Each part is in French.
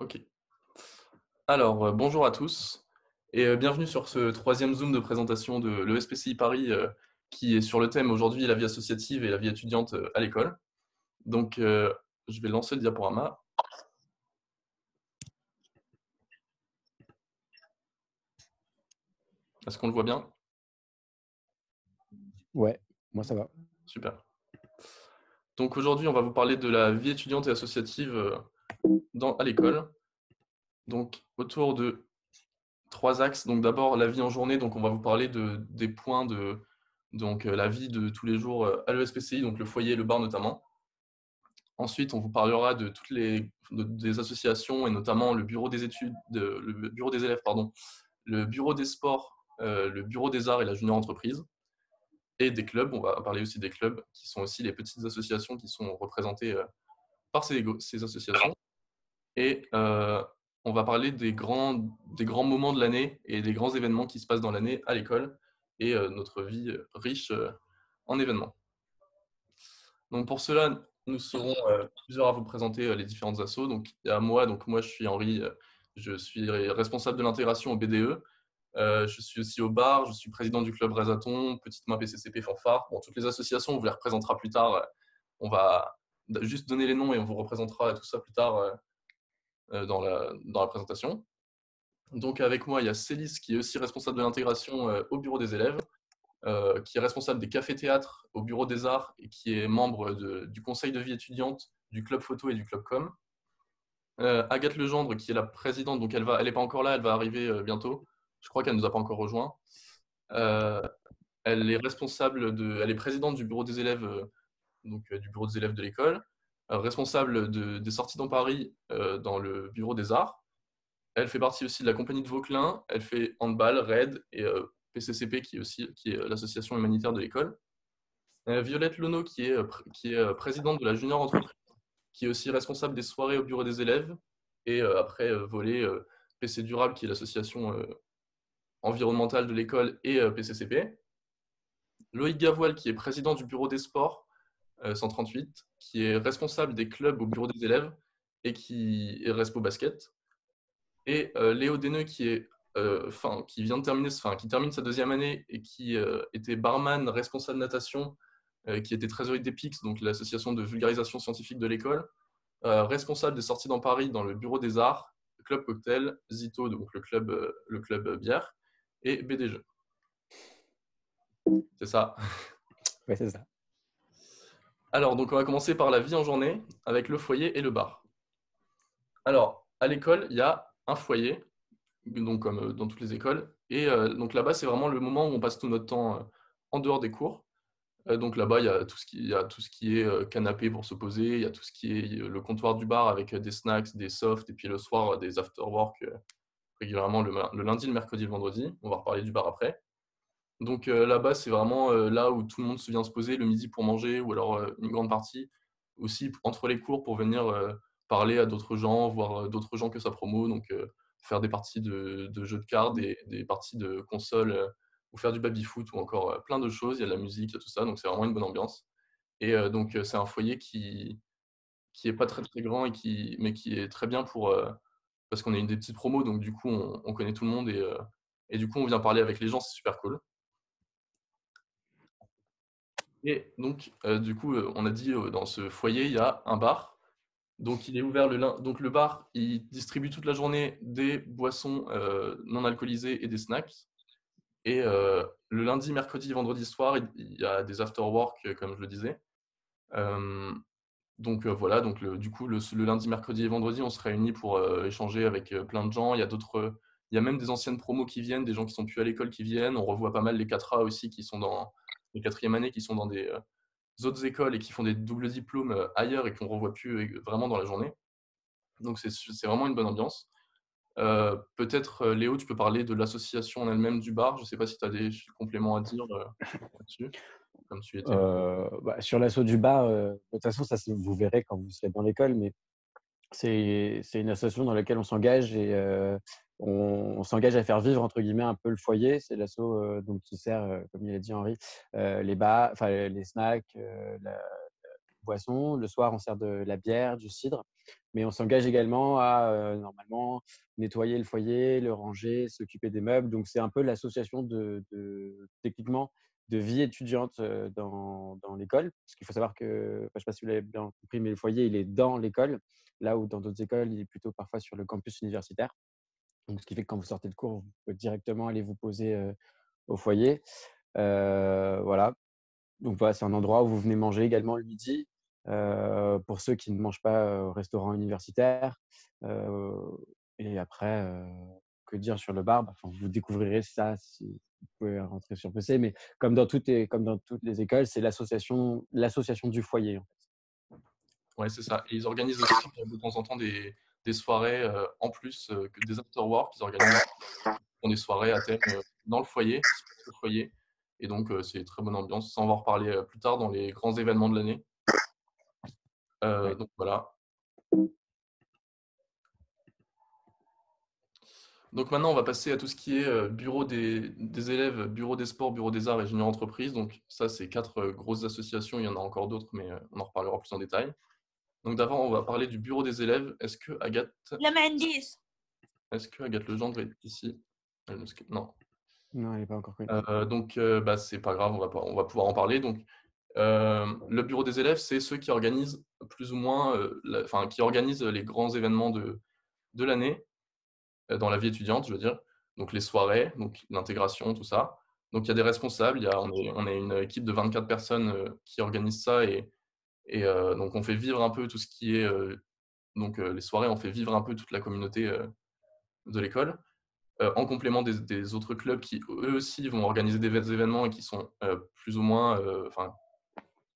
Ok. Alors, bonjour à tous et bienvenue sur ce troisième Zoom de présentation de l'ESPCI Paris qui est sur le thème aujourd'hui la vie associative et la vie étudiante à l'école. Donc, je vais lancer le diaporama. Est-ce qu'on le voit bien? Ouais, moi ça va. Super. Donc aujourd'hui, on va vous parler de la vie étudiante et associative à l'école. Donc, autour de trois axes. Donc d'abord, la vie en journée. Donc on va vous parler des points de la vie de tous les jours à l'ESPCI, donc le foyer et le bar notamment. Ensuite, on vous parlera de des associations et notamment le bureau des études, le bureau des élèves, pardon, le bureau des sports, le bureau des arts et la junior entreprise, et des clubs. On va parler aussi des clubs qui sont aussi les petites associations qui sont représentées par ces associations. Et on va parler des grands moments de l'année et des grands événements qui se passent dans l'année à l'école et notre vie riche en événements. Donc pour cela, nous serons plusieurs à vous présenter les différentes assos. Donc il y a moi, je suis Henri, je suis responsable de l'intégration au BDE. Je suis aussi au bar, je suis président du club Razaton, Petite Main PCCP Fanfare. Bon, toutes les associations, on vous les représentera plus tard. On va juste donner les noms et on vous représentera tout ça plus tard dans la présentation. Donc avec moi, il y a Célis qui est aussi responsable de l'intégration au bureau des élèves, qui est responsable des cafés-théâtres au bureau des arts et qui est membre du conseil de vie étudiante, du club photo et du club com. Agathe Legendre qui est la présidente, donc elle n'est pas encore là, elle va arriver bientôt. Je crois qu'elle ne nous a pas encore rejoint. Elle est elle est présidente du bureau des élèves, du bureau des élèves de l'école, responsable des sorties dans Paris dans le bureau des arts. Elle fait partie aussi de la compagnie de Vauquelin. Elle fait handball, RAID et PCCP qui est l'association humanitaire de l'école. Violette Lono qui est présidente de la junior entreprise, qui est aussi responsable des soirées au bureau des élèves et après volet PC Durable qui est l'association environnementale de l'école et PCCP. Loïc Gavoil qui est président du bureau des sports 138, qui est responsable des clubs au bureau des élèves et qui est respo basket. Et Léo Deneux qui vient de terminer, qui termine sa deuxième année et qui était barman, responsable natation, qui était trésorier d'EPIX, donc l'association de vulgarisation scientifique de l'école, responsable des sorties dans Paris dans le bureau des arts, club cocktail, Zito, donc le club bière, et BDG. C'est ça. Ouais, c'est ça. Alors, donc on va commencer par la vie en journée avec le foyer et le bar. Alors, à l'école, il y a un foyer, donc comme dans toutes les écoles. Et donc là-bas, c'est vraiment le moment où on passe tout notre temps en dehors des cours. Donc là-bas, il y a tout ce qui est canapé pour se poser, il y a tout ce qui est le comptoir du bar avec des snacks, des softs, et puis le soir, des after-work régulièrement le lundi, le mercredi, le vendredi. On va reparler du bar après. Donc là-bas, c'est vraiment là où tout le monde se vient se poser le midi pour manger, ou alors une grande partie aussi entre les cours pour venir parler à d'autres gens, voir d'autres gens que sa promo, donc faire des parties de jeux de cartes, des parties de console, ou faire du baby-foot, ou encore plein de choses. Il y a de la musique, il y a tout ça, donc c'est vraiment une bonne ambiance. Et donc c'est un foyer qui est pas très très grand, mais qui est très bien parce qu'on est une des petites promos, donc du coup on connaît tout le monde et du coup on vient parler avec les gens, c'est super cool. Et donc, du coup, on a dit dans ce foyer, il y a un bar. Donc, il est ouvert donc le bar, il distribue toute la journée des boissons non alcoolisées et des snacks. Et le lundi, mercredi, vendredi soir, il y a des after-work, comme je le disais. Euh, donc voilà, donc du coup, le lundi, mercredi et vendredi, on se réunit pour échanger avec plein de gens. Il y a même des anciennes promos qui viennent, des gens qui sont plus à l'école qui viennent. On revoit pas mal les 4A aussi qui sont dans les quatrième années, qui sont dans des autres écoles et qui font des doubles diplômes ailleurs et qu'on ne revoit plus vraiment dans la journée. Donc c'est vraiment une bonne ambiance. Peut-être Léo, tu peux parler de l'association en elle-même du bar. Je ne sais pas si tu as des compléments à dire là-dessus, comme tu étais. Sur l'assaut du bar, de toute façon, ça, vous verrez quand vous serez dans l'école, mais c'est une association dans laquelle on s'engage et on s'engage à faire vivre, entre guillemets, un peu le foyer. C'est l'asso donc, qui sert, comme il a dit Henri, les bars, enfin les snacks, boissons. Le soir, on sert de la bière, du cidre. Mais on s'engage également à, normalement, nettoyer le foyer, le ranger, s'occuper des meubles. Donc, c'est un peu l'association techniquement, de vie étudiante dans l'école. Parce qu'il faut savoir que, enfin, je ne sais pas si vous l'avez bien compris, mais le foyer, il est dans l'école, là où dans d'autres écoles, il est plutôt parfois sur le campus universitaire. Donc, ce qui fait que quand vous sortez de cours, vous pouvez directement aller vous poser au foyer. Voilà. Donc, voilà, c'est un endroit où vous venez manger également le midi. Pour ceux qui ne mangent pas au restaurant universitaire. Euh, et après, que dire sur le bar? Enfin, vous découvrirez ça si vous pouvez rentrer sur PC. Mais comme dans toutes les écoles, c'est l'association du foyer. En fait. Ouais, c'est ça. Et ils organisent aussi de temps en temps des soirées en plus que des after-work. Ils organisent des soirées à thème dans le foyer, qui se passent au foyer. Et donc, c'est très bonne ambiance. Ça, on va en reparler plus tard dans les grands événements de l'année. Ouais. Donc, voilà. Donc, maintenant, on va passer à tout ce qui est bureau des élèves, bureau des sports, bureau des arts et junior entreprise. Donc, ça, c'est 4 grosses associations. Il y en a encore d'autres, mais on en reparlera plus en détail. Donc, d'abord, on va parler du bureau des élèves. Est-ce que Agathe Legendre est ici? Non. Non, elle n'est pas encore connue. Donc, c'est pas grave, on va pouvoir en parler. Donc, le bureau des élèves, c'est ceux qui organisent plus ou moins, qui organisent les grands événements de l'année dans la vie étudiante, je veux dire. Donc, les soirées, donc l'intégration, tout ça. Donc, il y a des responsables. On est une équipe de 24 personnes qui organise ça donc on fait vivre un peu tout ce qui est les soirées, on fait vivre un peu toute la communauté de l'école. En complément des autres clubs qui, eux aussi, vont organiser des événements et qui sont plus ou moins,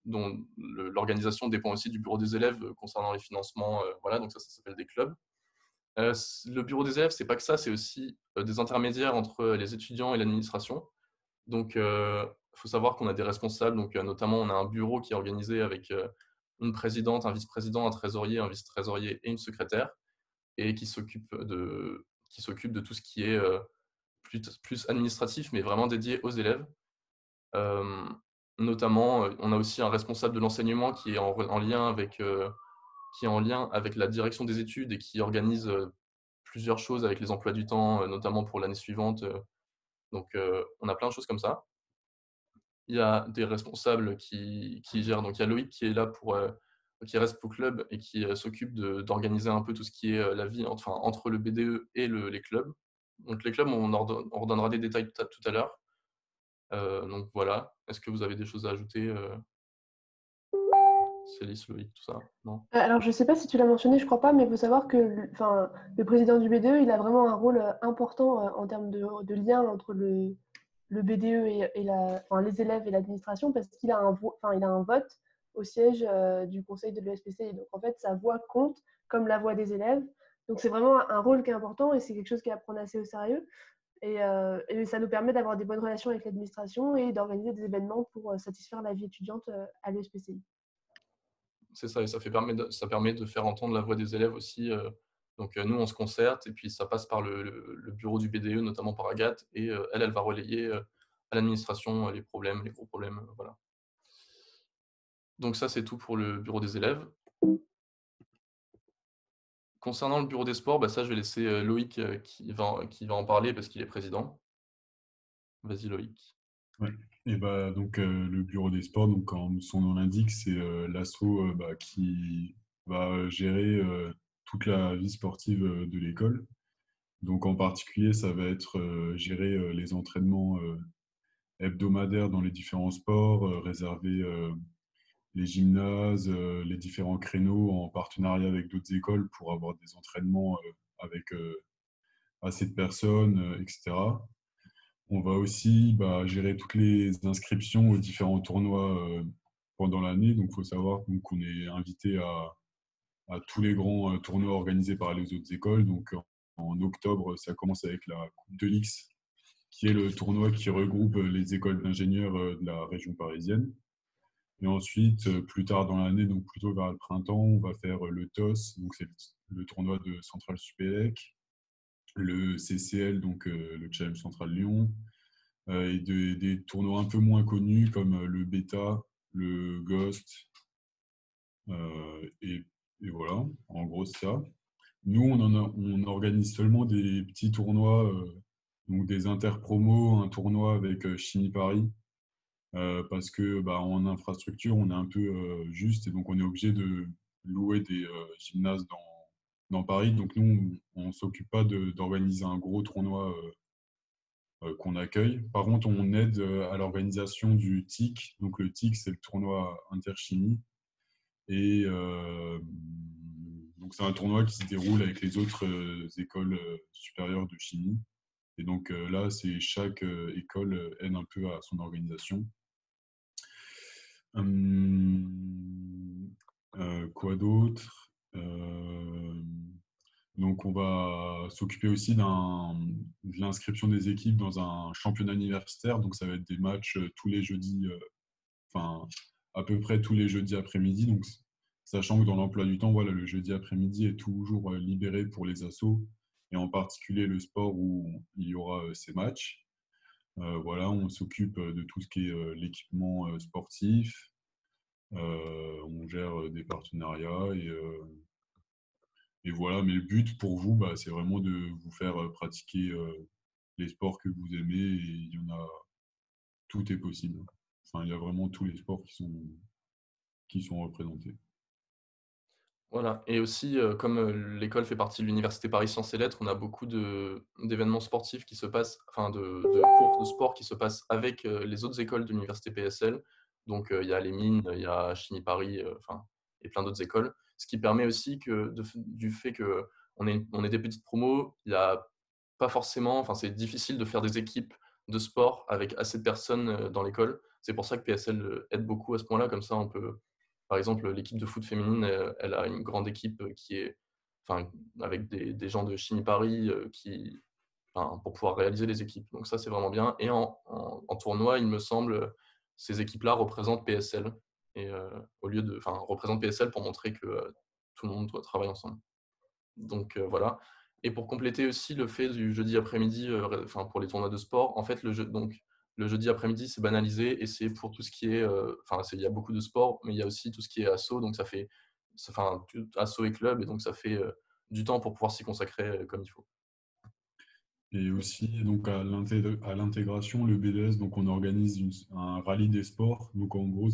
dont l'organisation dépend aussi du bureau des élèves concernant les financements. Voilà, donc ça s'appelle des clubs. Le bureau des élèves, c'est pas que ça, c'est aussi des intermédiaires entre les étudiants et l'administration. Donc, il faut savoir qu'on a des responsables. Donc, notamment, on a un bureau qui est organisé avec une présidente, un vice-président, un trésorier, un vice-trésorier et une secrétaire, et qui s'occupe de tout ce qui est plus administratif, mais vraiment dédié aux élèves. Notamment, on a aussi un responsable de l'enseignement qui est en lien avec la direction des études et qui organise plusieurs choses avec les emplois du temps, notamment pour l'année suivante. Donc, on a plein de choses comme ça. Il y a des responsables qui gèrent. Donc, il y a Loïc qui est là qui reste au club et qui s'occupe d'organiser un peu tout ce qui est la vie entre le BDE et les clubs. Donc, les clubs, on redonnera des détails tout à l'heure. Donc, voilà. Est-ce que vous avez des choses à ajouter, Célis, Loïc, tout ça? Non? Alors, je ne sais pas si tu l'as mentionné, je crois pas, mais il faut savoir que le président du BDE, il a vraiment un rôle important en termes de lien entre le BDE les élèves et l'administration, parce qu'il a il a un vote au siège du conseil de l'ESPCI. Donc, en fait, sa voix compte comme la voix des élèves. Donc, c'est vraiment un rôle qui est important et c'est quelque chose qu'il a à prendre assez au sérieux. Et ça nous permet d'avoir des bonnes relations avec l'administration et d'organiser des événements pour satisfaire la vie étudiante à l'ESPCI. C'est ça, et ça permet de faire entendre la voix des élèves aussi. Donc, nous, on se concerte, et puis ça passe par le bureau du BDE, notamment par Agathe, et elle va relayer à l'administration les gros problèmes. Voilà. Donc, ça, c'est tout pour le bureau des élèves. Concernant le bureau des sports, ça, je vais laisser Loïc qui va en parler parce qu'il est président. Vas-y, Loïc. Ouais. Et donc le bureau des sports, donc comme son nom l'indique, c'est l'asso qui va gérer toute la vie sportive de l'école. Donc en particulier, ça va être gérer les entraînements hebdomadaires dans les différents sports, réserver les gymnases, les différents créneaux en partenariat avec d'autres écoles pour avoir des entraînements avec assez de personnes, etc. On va aussi gérer toutes les inscriptions aux différents tournois pendant l'année. Donc, il faut savoir qu'on est invité à tous les grands tournois organisés par les autres écoles. Donc, en octobre, ça commence avec la Coupe de l'X, qui est le tournoi qui regroupe les écoles d'ingénieurs de la région parisienne. Et ensuite, plus tard dans l'année, donc plutôt vers le printemps, on va faire le TOS, donc c'est le tournoi de Centrale Supélec, le CCL, donc le Challenge Central Lyon, et des tournois un peu moins connus comme le Beta, le Ghost, Et voilà, en gros, c'est ça. Nous, on organise seulement des petits tournois, donc des interpromos, un tournoi avec Chimie Paris, parce que en infrastructure, on est un peu juste et donc on est obligé de louer des gymnases dans Paris. Donc nous, on ne s'occupe pas d'organiser un gros tournoi qu'on accueille. Par contre, on aide à l'organisation du TIC. Donc le TIC, c'est le tournoi interchimie. Et donc c'est un tournoi qui se déroule avec les autres écoles supérieures de chimie. Et donc là, c'est chaque école aide un peu à son organisation. Quoi d'autre? Donc, on va s'occuper aussi de l'inscription des équipes dans un championnat universitaire. Donc, ça va être des matchs tous les jeudis, enfin, à peu près tous les jeudis après-midi. Donc, sachant que dans l'emploi du temps, voilà, le jeudi après-midi est toujours libéré pour les assos, et en particulier le sport où il y aura ces matchs. Voilà, on s'occupe de tout ce qui est l'équipement sportif. On gère des partenariats et voilà. Mais le but pour vous, c'est vraiment de vous faire pratiquer les sports que vous aimez. Et il y en a, tout est possible. Enfin, il y a vraiment tous les sports qui sont représentés. Voilà. Et aussi, comme l'école fait partie de l'Université Paris Sciences et Lettres, on a beaucoup d'événements sportifs qui se passent, enfin de cours de sport qui se passent avec les autres écoles de l'Université PSL. Donc, il y a les mines, il y a Chimie Paris, enfin, et plein d'autres écoles. Ce qui permet aussi que, du fait qu'on on est des petites promos, il n'y a pas forcément, enfin, c'est difficile de faire des équipes de sport avec assez de personnes dans l'école. C'est pour ça que PSL aide beaucoup à ce point-là. Comme ça, on peut. Par exemple, l'équipe de foot féminine, elle a une grande équipe qui est, enfin, avec des gens de Chimie Paris enfin, pour pouvoir réaliser les équipes. Donc ça, c'est vraiment bien. Et en tournoi, il me semble, ces équipes-là représentent PSL. Et enfin, représentent PSL pour montrer que tout le monde doit travailler ensemble. Donc voilà. Et pour compléter aussi le fait du jeudi après-midi, enfin, pour les tournois de sport, en fait, le jeudi après-midi, c'est banalisé et c'est pour tout ce qui est. Enfin, il y a beaucoup de sport, mais il y a aussi tout ce qui est asso. Donc enfin, asso et club, et donc ça fait du temps pour pouvoir s'y consacrer comme il faut. Et aussi, donc à l'intégration, le BDS, donc on organise un rallye des sports. Donc en gros,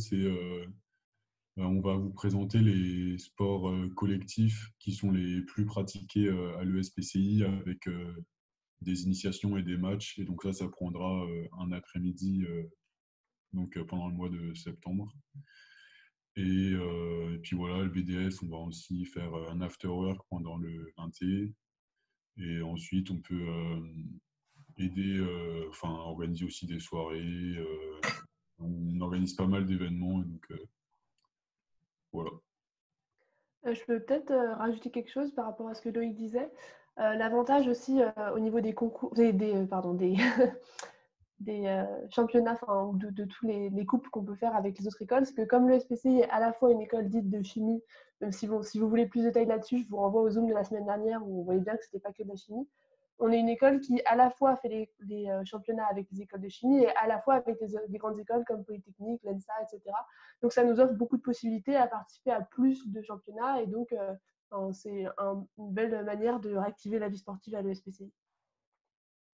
on va vous présenter les sports collectifs qui sont les plus pratiqués à l'ESPCI, avec des initiations et des matchs. Et donc ça prendra un après-midi pendant le mois de septembre. Et puis voilà, le BDS, on va aussi faire un after-work pendant le 20. Et ensuite, on peut aider, enfin, organiser aussi des soirées. On organise pas mal d'événements. Et donc, voilà. Je peux peut-être rajouter quelque chose par rapport à ce que Loïc disait. L'avantage aussi au niveau des concours, pardon, des, des championnats, ou de tous les coupes qu'on peut faire avec les autres écoles, c'est que comme le SPCI est à la fois une école dite de chimie, même si vous voulez plus de détails là-dessus, je vous renvoie au Zoom de la semaine dernière où on voyait bien que ce n'était pas que de la chimie. On est une école qui à la fois fait les championnats avec les écoles de chimie et à la fois avec des grandes écoles comme Polytechnique, l'ENSA, etc. Donc ça nous offre beaucoup de possibilités à participer à plus de championnats et donc c'est une belle manière de réactiver la vie sportive à l'ESPCI.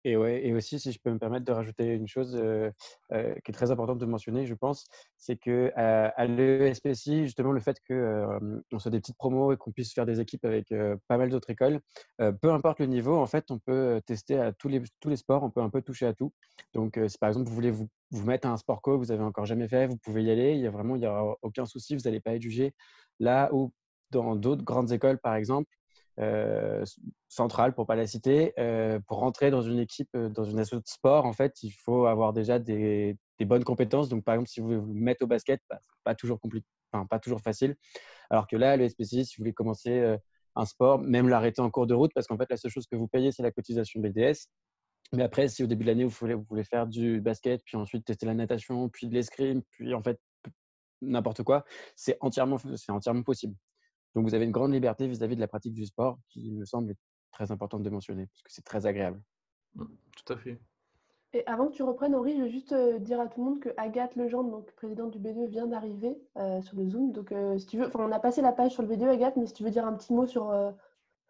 Et ouais, et aussi, si je peux me permettre de rajouter une chose qui est très importante de mentionner, je pense, c'est qu'à l'ESPCI, justement, le fait qu'on soit des petites promos et qu'on puisse faire des équipes avec pas mal d'autres écoles, peu importe le niveau, en fait, on peut tester à tous les sports, on peut un peu toucher à tout. Donc, si par exemple, vous voulez vous mettre à un sport co que vous n'avez encore jamais fait, vous pouvez y aller, il n'y aura aucun souci, vous n'allez pas être jugé. Là où, dans d'autres grandes écoles, par exemple, centrale pour pas la citer, pour rentrer dans une équipe, dans une association de sport, en fait, il faut avoir déjà des bonnes compétences. Donc, par exemple, si vous voulez vous mettre au basket, c'est pas toujours compliqué, enfin, pas toujours facile. Alors que là, le SPCI, si vous voulez commencer un sport, même l'arrêter en cours de route, parce qu'en fait, la seule chose que vous payez, c'est la cotisation BDS. Mais après, si au début de l'année, vous voulez faire du basket, puis ensuite tester la natation, puis de l'escrime, puis en fait, n'importe quoi, c'est entièrement possible. Donc, vous avez une grande liberté vis-à-vis de la pratique du sport qui me semble très importante de mentionner parce que c'est très agréable. Tout à fait. Et avant que tu reprennes, Henri, je veux juste dire à tout le monde que Agathe Legendre, donc présidente du BDE, vient d'arriver sur le Zoom. Donc, si tu veux, on a passé la page sur le BDE, Agathe, mais si tu veux dire un petit mot sur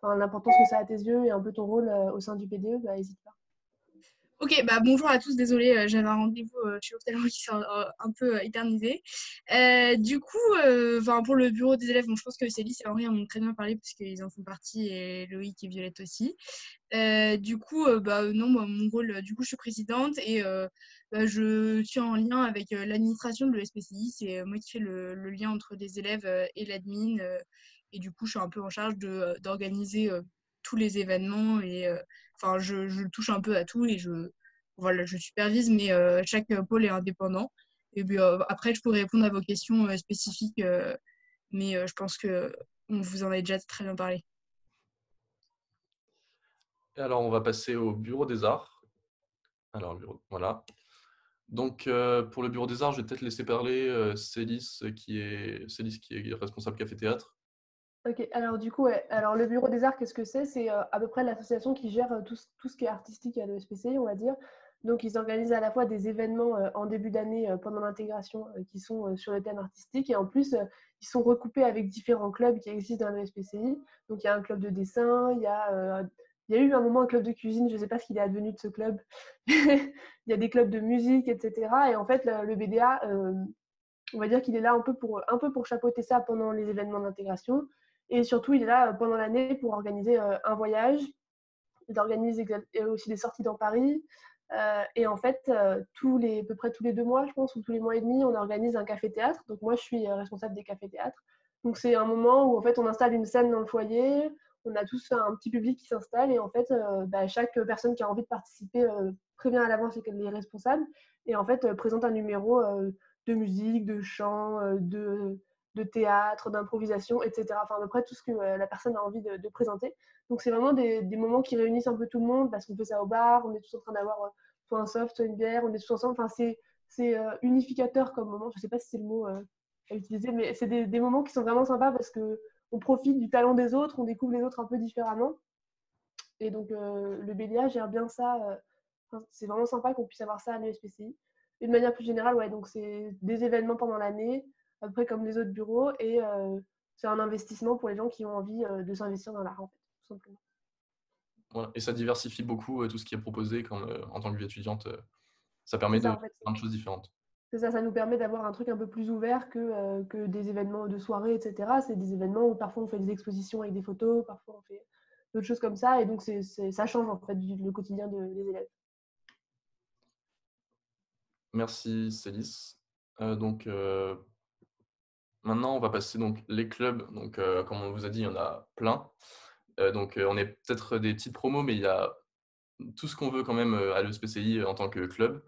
l'importance que ça a à tes yeux et un peu ton rôle au sein du BDE, bah, n'hésite pas. Ok, bah bonjour à tous, désolée, j'avais un rendez-vous chez l'ophtalmo qui s'est un peu éternisé. Du coup, pour le bureau des élèves, bon, je pense que Céline et Henri en ont très bien parlé parce qu'ils en font partie et Loïc et Violette aussi. Non, moi, mon rôle, du coup, je suis présidente et je suis en lien avec l'administration de l'ESPCI. C'est moi qui fais le lien entre les élèves et l'admin. Et du coup, je suis un peu en charge d'organiser tous les événements et je touche un peu à tout et je supervise, mais chaque pôle est indépendant. Et puis après, je pourrais répondre à vos questions spécifiques, mais je pense que on vous en a déjà très bien parlé. Et alors, on va passer au bureau des arts. Alors, voilà. Donc, pour le bureau des arts, je vais peut-être laisser parler Célis qui est responsable café-théâtre. Ok, alors du coup, ouais. Alors le Bureau des Arts, qu'est-ce que c'est? C'est à peu près l'association qui gère tout ce qui est artistique à l'ESPCI, on va dire. Donc ils organisent à la fois des événements en début d'année pendant l'intégration qui sont sur le thème artistique et en plus ils sont recoupés avec différents clubs qui existent dans l'ESPCI. Donc il y a un club de dessin, il y a eu un moment un club de cuisine, je ne sais pas ce qu'il est advenu de ce club. Il y a des clubs de musique, etc. Et en fait le BDA, on va dire qu'il est là un peu pour chapeauter ça pendant les événements d'intégration. Et surtout, il est là pendant l'année pour organiser un voyage. Il organise aussi des sorties dans Paris. Et en fait, à peu près tous les 2 mois, je pense, ou tous les mois et demi, on organise un café-théâtre. Donc moi, je suis responsable des cafés-théâtres. Donc c'est un moment où en fait, on installe une scène dans le foyer. On a tous un petit public qui s'installe. Et en fait, chaque personne qui a envie de participer prévient à l'avance les responsables. Et en fait, présente un numéro de musique, de chant, de théâtre, d'improvisation, etc. Enfin, à peu près tout ce que la personne a envie de présenter. Donc, c'est vraiment des moments qui réunissent un peu tout le monde parce qu'on fait ça au bar, on est tous en train d'avoir soit un soft, soit une bière, on est tous ensemble. Enfin, c'est unificateur comme moment. Je ne sais pas si c'est le mot à utiliser, mais c'est des moments qui sont vraiment sympas parce qu'on profite du talent des autres, on découvre les autres un peu différemment. Et donc, le BDA gère bien ça. C'est vraiment sympa qu'on puisse avoir ça à l'ESPCI. Et de manière plus générale, ouais, donc c'est des événements pendant l'année, à peu près comme les autres bureaux, et c'est un investissement pour les gens qui ont envie de s'investir dans l'art, en fait, tout simplement. Voilà. Et ça diversifie beaucoup tout ce qui est proposé en tant que vie étudiante. Ça permet C'est ça, de en fait. plein de choses différentes. C'est ça, ça nous permet d'avoir un truc un peu plus ouvert que des événements de soirée, etc. C'est des événements où parfois on fait des expositions avec des photos, parfois on fait d'autres choses comme ça, et donc ça change en fait le quotidien des élèves. Merci Célis. Maintenant, on va passer donc les clubs. Donc, comme on vous a dit, il y en a plein. On est peut-être des petites promos, mais il y a tout ce qu'on veut quand même à l'ESPCI en tant que club.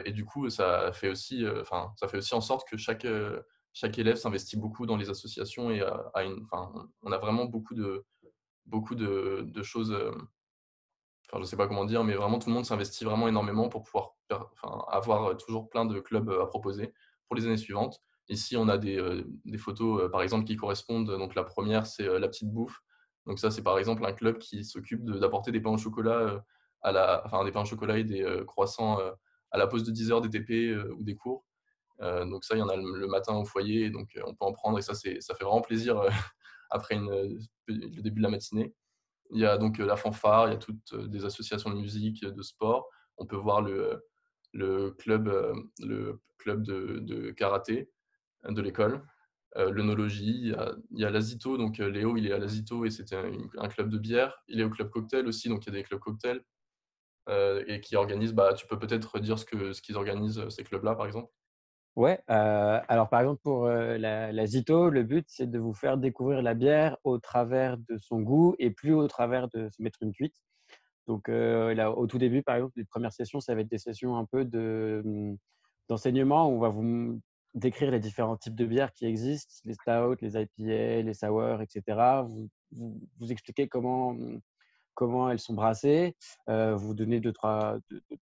Et du coup, ça fait aussi en sorte que chaque élève s'investit beaucoup dans les associations et on a vraiment beaucoup de choses. Je ne sais pas comment dire, mais vraiment tout le monde s'investit vraiment énormément pour pouvoir avoir toujours plein de clubs à proposer pour les années suivantes. Ici, on a des photos, par exemple, qui correspondent. Donc, la première, c'est la petite bouffe. Donc, ça, c'est par exemple un club qui s'occupe d'apporter des pains au chocolat, des pains au chocolat et des croissants à la pause de 10 heures des TP ou des cours. Donc, ça, il y en a le matin au foyer. Donc, on peut en prendre et ça fait vraiment plaisir après le début de la matinée. Il y a donc la fanfare, il y a toutes des associations de musique, de sport. On peut voir le club de karaté de l'école, l'œnologie. Il y a l'Azito, donc Léo, il est à l'Azito et c'était un club de bière. Il est au club cocktail aussi, donc il y a des clubs cocktails et qui organisent. Tu peux peut-être dire ce qu'ils organisent, ces clubs-là, par exemple. Ouais, alors par exemple pour la Zito, le but c'est de vous faire découvrir la bière au travers de son goût et plus au travers de se mettre une cuite. Donc là, au tout début, par exemple, les premières sessions, ça va être des sessions un peu d'enseignement où on va vous décrire les différents types de bières qui existent, les stouts, les IPA, les sours, etc. Vous expliquer comment elles sont brassées, vous donner deux, trois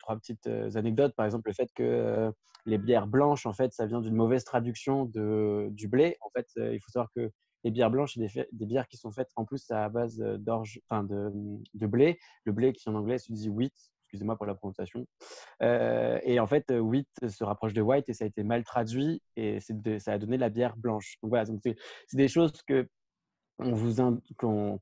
petites anecdotes. Par exemple, le fait que les bières blanches, en fait, ça vient d'une mauvaise traduction du blé. En fait, il faut savoir que les bières blanches, c'est des bières qui sont faites en plus à base d'orge, de blé. Le blé qui en anglais se dit wheat, excusez-moi pour la prononciation. Et en fait, wheat se rapproche de white et ça a été mal traduit et ça a donné la bière blanche. Donc voilà, donc c'est des choses qu'on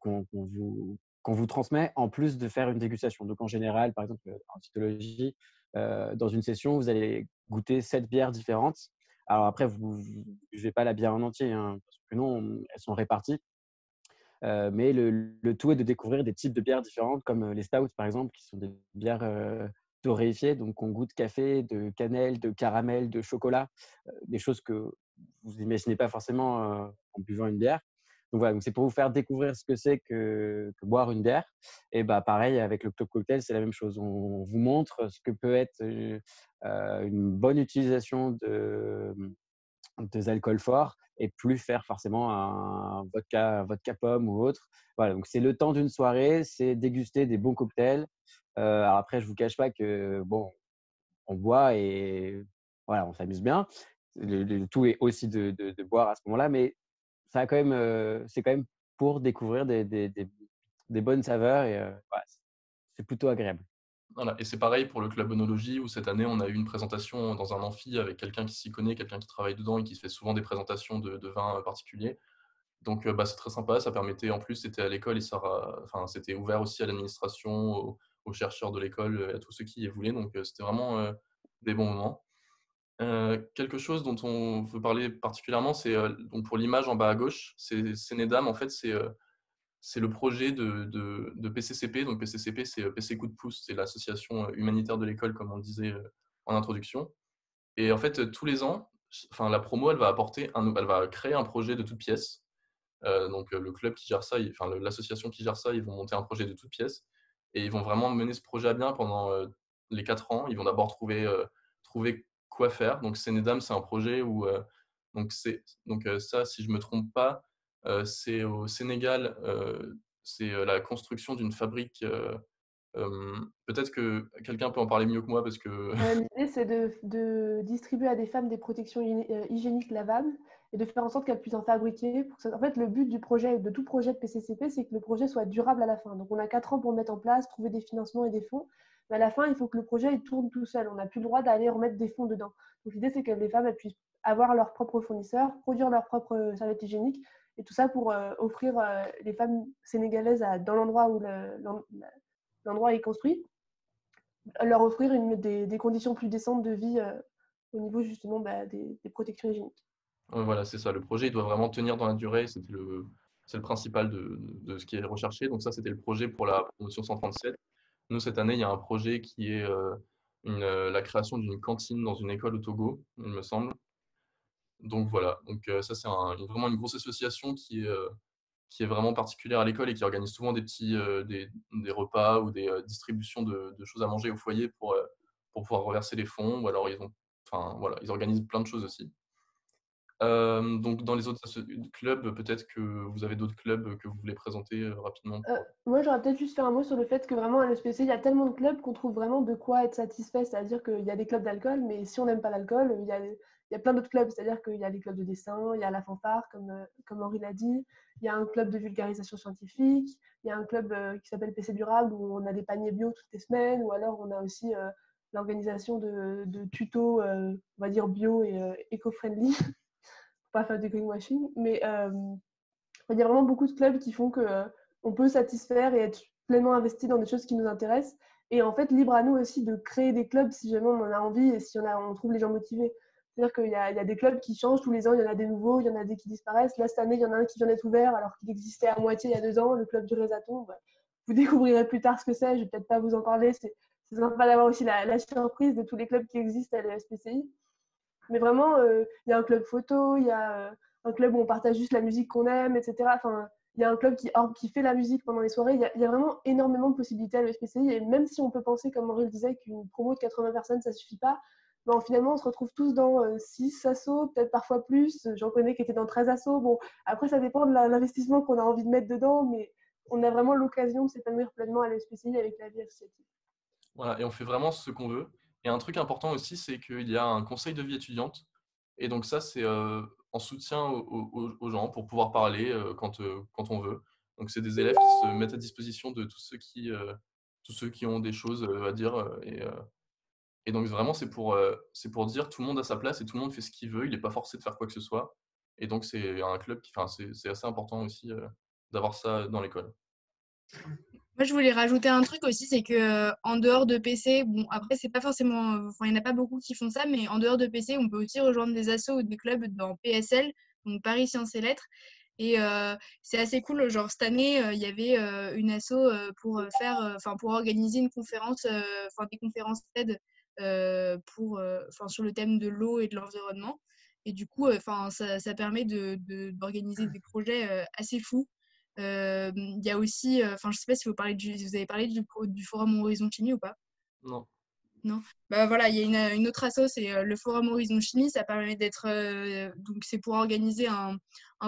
vous transmet en plus de faire une dégustation. Donc en général, par exemple, en cytologie, dans une session, vous allez goûter 7 bières différentes. Alors après, vous ne buvez pas la bière en entier, hein, parce que non, elles sont réparties. Mais le tout est de découvrir des types de bières différentes, comme les stouts, par exemple, qui sont des bières torréfiées. Donc, on goûte café, de cannelle, de caramel, de chocolat, des choses que vous n'imaginez pas forcément en buvant une bière. Donc, voilà, donc c'est pour vous faire découvrir ce que c'est que boire une bière. Et bah, pareil, avec le Club Cocktail, c'est la même chose. On vous montre ce que peut être une bonne utilisation des alcools forts et plus faire forcément un vodka pomme ou autre. Voilà, donc c'est le temps d'une soirée, c'est déguster des bons cocktails. Alors après, je vous cache pas que bon, on boit et voilà, on s'amuse bien. Le tout est aussi de boire à ce moment-là, mais ça a quand même, c'est quand même pour découvrir des bonnes saveurs et voilà, c'est plutôt agréable. Voilà, et c'est pareil pour le club œnologie où cette année, on a eu une présentation dans un amphi avec quelqu'un qui s'y connaît, quelqu'un qui travaille dedans et qui fait souvent des présentations de vins particuliers. Donc, bah, c'est très sympa. Ça permettait, en plus, c'était à l'école et enfin, c'était ouvert aussi à l'administration, aux chercheurs de l'école, à tous ceux qui y voulaient. Donc, c'était vraiment des bons moments. Quelque chose dont on veut parler particulièrement, c'est donc pour l'image en bas à gauche, c'est Sénédam. En fait, c'est le projet de PCCP. Donc, PCCP, c'est PC Coup de pouce, c'est l'association humanitaire de l'école, comme on le disait en introduction. Et en fait, tous les ans, enfin, la promo, elle va créer un projet de toute pièce. Donc, le club qui gère ça, enfin, l'association qui gère ça, ils vont monter un projet de toute pièce et ils vont vraiment mener ce projet à bien pendant les 4 ans. Ils vont d'abord trouver quoi faire. Donc, Sénédam, c'est un projet où ça, si je me trompe pas, c'est au Sénégal, c'est la construction d'une fabrique. Peut-être que quelqu'un peut en parler mieux que moi parce que L'idée, c'est de distribuer à des femmes des protections hygiéniques lavables et de faire en sorte qu'elles puissent en fabriquer. En fait, le but du projet, de tout projet de PCCP, c'est que le projet soit durable à la fin. Donc, on a 4 ans pour le mettre en place, trouver des financements et des fonds. Mais à la fin, il faut que le projet il tourne tout seul. On n'a plus le droit d'aller remettre des fonds dedans. Donc, l'idée, c'est que les femmes elles puissent avoir leurs propres fournisseurs, produire leurs propres serviettes hygiéniques et tout ça pour offrir les femmes sénégalaises dans l'endroit où l'endroit est construit, leur offrir des conditions plus décentes de vie au niveau justement des protections hygiéniques. voilà, c'est ça. Le projet, il doit vraiment tenir dans la durée. C'est le principal de ce qui est recherché. Donc ça, c'était le projet pour la promotion 137. Nous, cette année, il y a un projet qui est la création d'une cantine dans une école au Togo, il me semble. Donc voilà. Donc ça, c'est vraiment une grosse association qui est vraiment particulière à l'école et qui organise souvent des repas ou des distributions de choses à manger au foyer pour pouvoir reverser les fonds. Ou alors, enfin, voilà, ils organisent plein de choses aussi. Donc dans les autres clubs, peut-être que vous avez d'autres clubs que vous voulez présenter rapidement. Moi, j'aurais peut-être juste fait un mot sur le fait que vraiment à l'ESPC, il y a tellement de clubs qu'on trouve vraiment de quoi être satisfait. C'est-à-dire qu'il y a des clubs d'alcool, mais si on n'aime pas l'alcool, il y a plein d'autres clubs. C'est-à-dire qu'il y a des clubs de dessin, il y a la fanfare, comme Henri l'a dit, il y a un club de vulgarisation scientifique, il y a un club qui s'appelle PC Durable où on a des paniers bio toutes les semaines, ou alors on a aussi l'organisation de tutos, on va dire bio et éco-friendly, pour pas faire du greenwashing. Mais il y a vraiment beaucoup de clubs qui font qu'on peut satisfaire et être pleinement investi dans des choses qui nous intéressent. Et en fait, libre à nous aussi de créer des clubs si jamais on en a envie et si on trouve les gens motivés. C'est-à-dire qu'il y a des clubs qui changent tous les ans, il y en a des nouveaux, il y en a des qui disparaissent. Là, cette année, il y en a un qui vient d'être ouvert alors qu'il existait à moitié il y a 2 ans, le club du Résaton. Bah, vous découvrirez plus tard ce que c'est, je ne vais peut-être pas vous en parler. C'est sympa d'avoir aussi la surprise de tous les clubs qui existent à l'ESPCI. Mais vraiment, il y a un club photo, il y a un club où on partage juste la musique qu'on aime, etc. Enfin, il y a un club qui fait la musique pendant les soirées. Il y a vraiment énormément de possibilités à l'ESPCI. Et même si on peut penser, comme Henri le disait, qu'une promo de 80 personnes, ça ne suffit pas, ben, finalement, on se retrouve tous dans 6 assos, peut-être parfois plus. J'en connais qui étaient dans 13 assos. Bon, après, ça dépend de l'investissement qu'on a envie de mettre dedans, mais on a vraiment l'occasion de s'épanouir pleinement à l'ESPCI avec la vie associative. Voilà, et on fait vraiment ce qu'on veut. Et un truc important aussi, c'est qu'il y a un conseil de vie étudiante. Et donc ça, c'est en soutien aux gens pour pouvoir parler quand on veut. Donc c'est des élèves qui se mettent à disposition de tous tous ceux qui ont des choses à dire. Et donc vraiment, c'est pour dire tout le monde a sa place et tout le monde fait ce qu'il veut. Il n'est pas forcé de faire quoi que ce soit. Et donc c'est un club c'est assez important aussi d'avoir ça dans l'école. Moi, je voulais rajouter un truc aussi, c'est que en dehors de PC, bon, après, c'est pas forcément, enfin, il n'y en a pas beaucoup qui font ça, mais en dehors de PC, on peut aussi rejoindre des assos ou des clubs dans PSL, donc Paris Sciences et Lettres. Et c'est assez cool. Genre, cette année, il y avait une asso pour pour organiser une conférence, des conférences TED sur le thème de l'eau et de l'environnement. Et du coup, ça permet d'organiser des projets assez fous. Il y a aussi, je sais pas si vous avez parlé du forum Horizon Chimie ou pas? Non. Non. Bah voilà, il y a une autre asso, c'est le forum Horizon Chimie. Ça permet d'être, donc c'est pour organiser un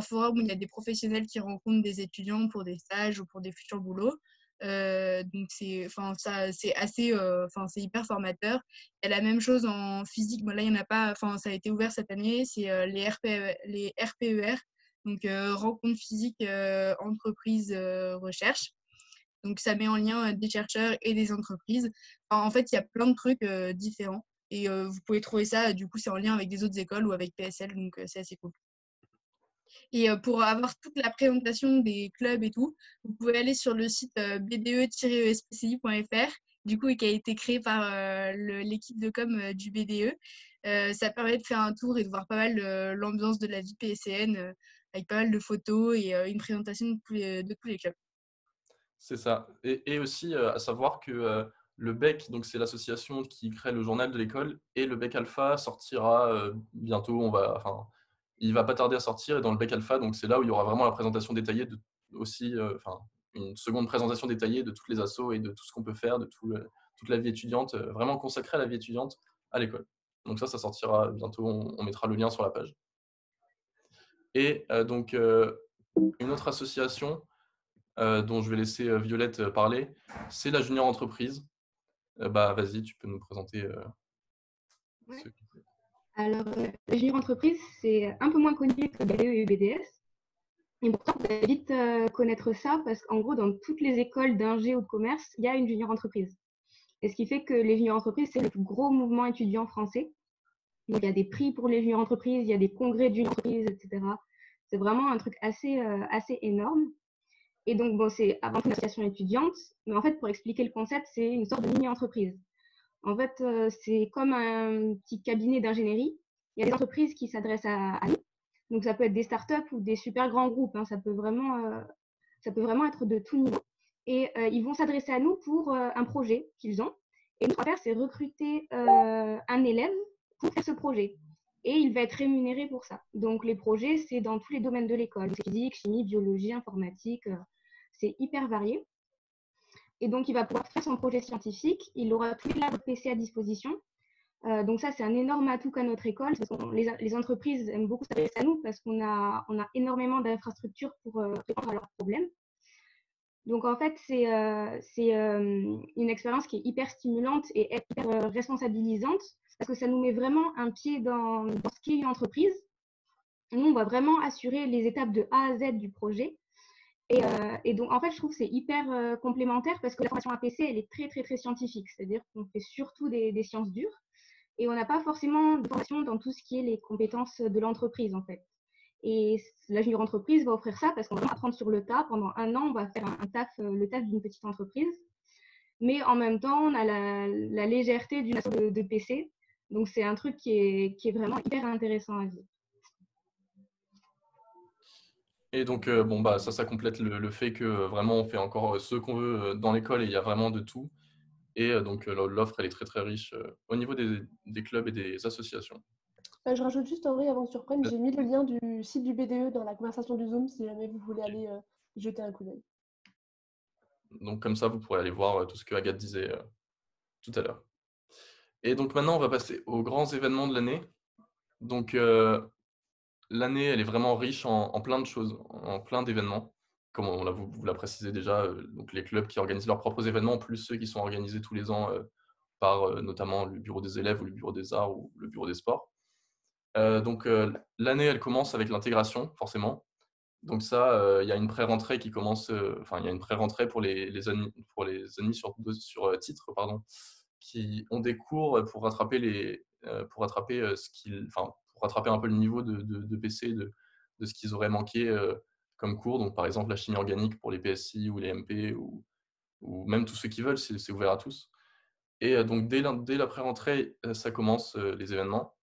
forum où il y a des professionnels qui rencontrent des étudiants pour des stages ou pour des futurs boulots. Donc c'est assez, c'est hyper formateur. Il y a la même chose en physique. Bon, là, il y en a pas, ça a été ouvert cette année. C'est les RPER, donc rencontres physiques, entreprises, recherche. Donc, ça met en lien des chercheurs et des entreprises. En fait, il y a plein de trucs différents. Et vous pouvez trouver ça, du coup, c'est en lien avec des autres écoles ou avec PSL, donc c'est assez cool. Et pour avoir toute la présentation des clubs et tout, vous pouvez aller sur le site bde-espci.fr, du coup, et qui a été créé par l'équipe de com du BDE. Ça permet de faire un tour et de voir pas mal l'ambiance de la vie PSN, avec pas mal de photos et une présentation de tous les clubs. C'est ça. Et aussi, à savoir que le BEC, donc c'est l'association qui crée le journal de l'école, et le BEC Alpha sortira bientôt. Il va pas tarder à sortir. Et dans le BEC Alpha, donc c'est là où il y aura vraiment la présentation détaillée une seconde présentation détaillée de toutes les assos et de tout ce qu'on peut faire, de toute la vie étudiante, vraiment consacrée à la vie étudiante à l'école. Donc ça sortira bientôt. On mettra le lien sur la page. Et donc une autre association dont je vais laisser Violette parler, c'est la junior entreprise. Vas-y, tu peux nous présenter Ouais. ce... Alors, la junior entreprise, c'est un peu moins connu que BDE et BDS. Et pourtant, vous allez vite connaître ça parce qu'en gros, dans toutes les écoles d'ingé ou de commerce, il y a une junior entreprise. Et ce qui fait que les junior entreprises, c'est le plus gros mouvement étudiant français. Donc, il y a des prix pour les junior entreprises, il y a des congrès de junior entreprises, etc. C'est vraiment un truc assez énorme. Et donc, bon, c'est avant tout une association étudiante, mais en fait, pour expliquer le concept, c'est une sorte de mini-entreprise. En fait, c'est comme un petit cabinet d'ingénierie. Il y a des entreprises qui s'adressent à nous. Donc, ça peut être des startups ou des super grands groupes. Hein. Ça peut vraiment être de tout niveau. Et ils vont s'adresser à nous pour un projet qu'ils ont. Et ce qu'on va faire, c'est recruter un élève pour faire ce projet. Et il va être rémunéré pour ça. Donc, les projets, c'est dans tous les domaines de l'école. C'est physique, chimie, biologie, informatique. C'est hyper varié. Et donc, il va pouvoir faire son projet scientifique. Il aura tous les labs PC à disposition. Donc ça, c'est un énorme atout qu'a notre école. Parce que les entreprises aiment beaucoup s'adresser à nous parce qu'on a énormément d'infrastructures pour répondre à leurs problèmes. Donc en fait, c'est une expérience qui est hyper stimulante et hyper responsabilisante parce que ça nous met vraiment un pied dans ce qu'est une entreprise. Nous, on va vraiment assurer les étapes de A à Z du projet. Et donc, en fait, je trouve que c'est hyper complémentaire parce que la formation APC, elle est très, très, très scientifique. C'est-à-dire qu'on fait surtout des sciences dures et on n'a pas forcément de formation dans tout ce qui est les compétences de l'entreprise, en fait. Et la junior entreprise va offrir ça parce qu'on va apprendre sur le tas. Pendant un an, on va faire le taf d'une petite entreprise. Mais en même temps, on a la légèreté d'une asso de PC. Donc, c'est un truc qui est vraiment hyper intéressant à vivre. Et donc, ça complète le fait que vraiment on fait encore ce qu'on veut dans l'école et il y a vraiment de tout. Et donc, l'offre, elle est très, très riche au niveau des clubs et des associations. Je rajoute juste en vrai, avant que tu reprennes, j'ai mis le lien du site du BDE dans la conversation du Zoom si jamais vous voulez aller y jeter un coup d'œil. Donc, comme ça, vous pourrez aller voir tout ce que Agathe disait tout à l'heure. Et donc, maintenant, on va passer aux grands événements de l'année. Donc, l'année, elle est vraiment riche en plein de choses, en plein d'événements. Comme vous l'a précisé déjà, donc les clubs qui organisent leurs propres événements, plus ceux qui sont organisés tous les ans par notamment le bureau des élèves ou le bureau des arts ou le bureau des sports. Donc l'année, elle commence avec l'intégration, forcément. Donc ça, il y a une pré-rentrée qui commence, enfin il y a une pré-rentrée pour les admis sur titre, pardon, qui ont des cours pour rattraper pour rattraper un peu le niveau de PC de ce qu'ils auraient manqué comme cours. Donc par exemple la chimie organique pour les PSI ou les MP ou même tous ceux qui veulent, c'est ouvert à tous. Et donc dès la pré-rentrée, ça commence, les événements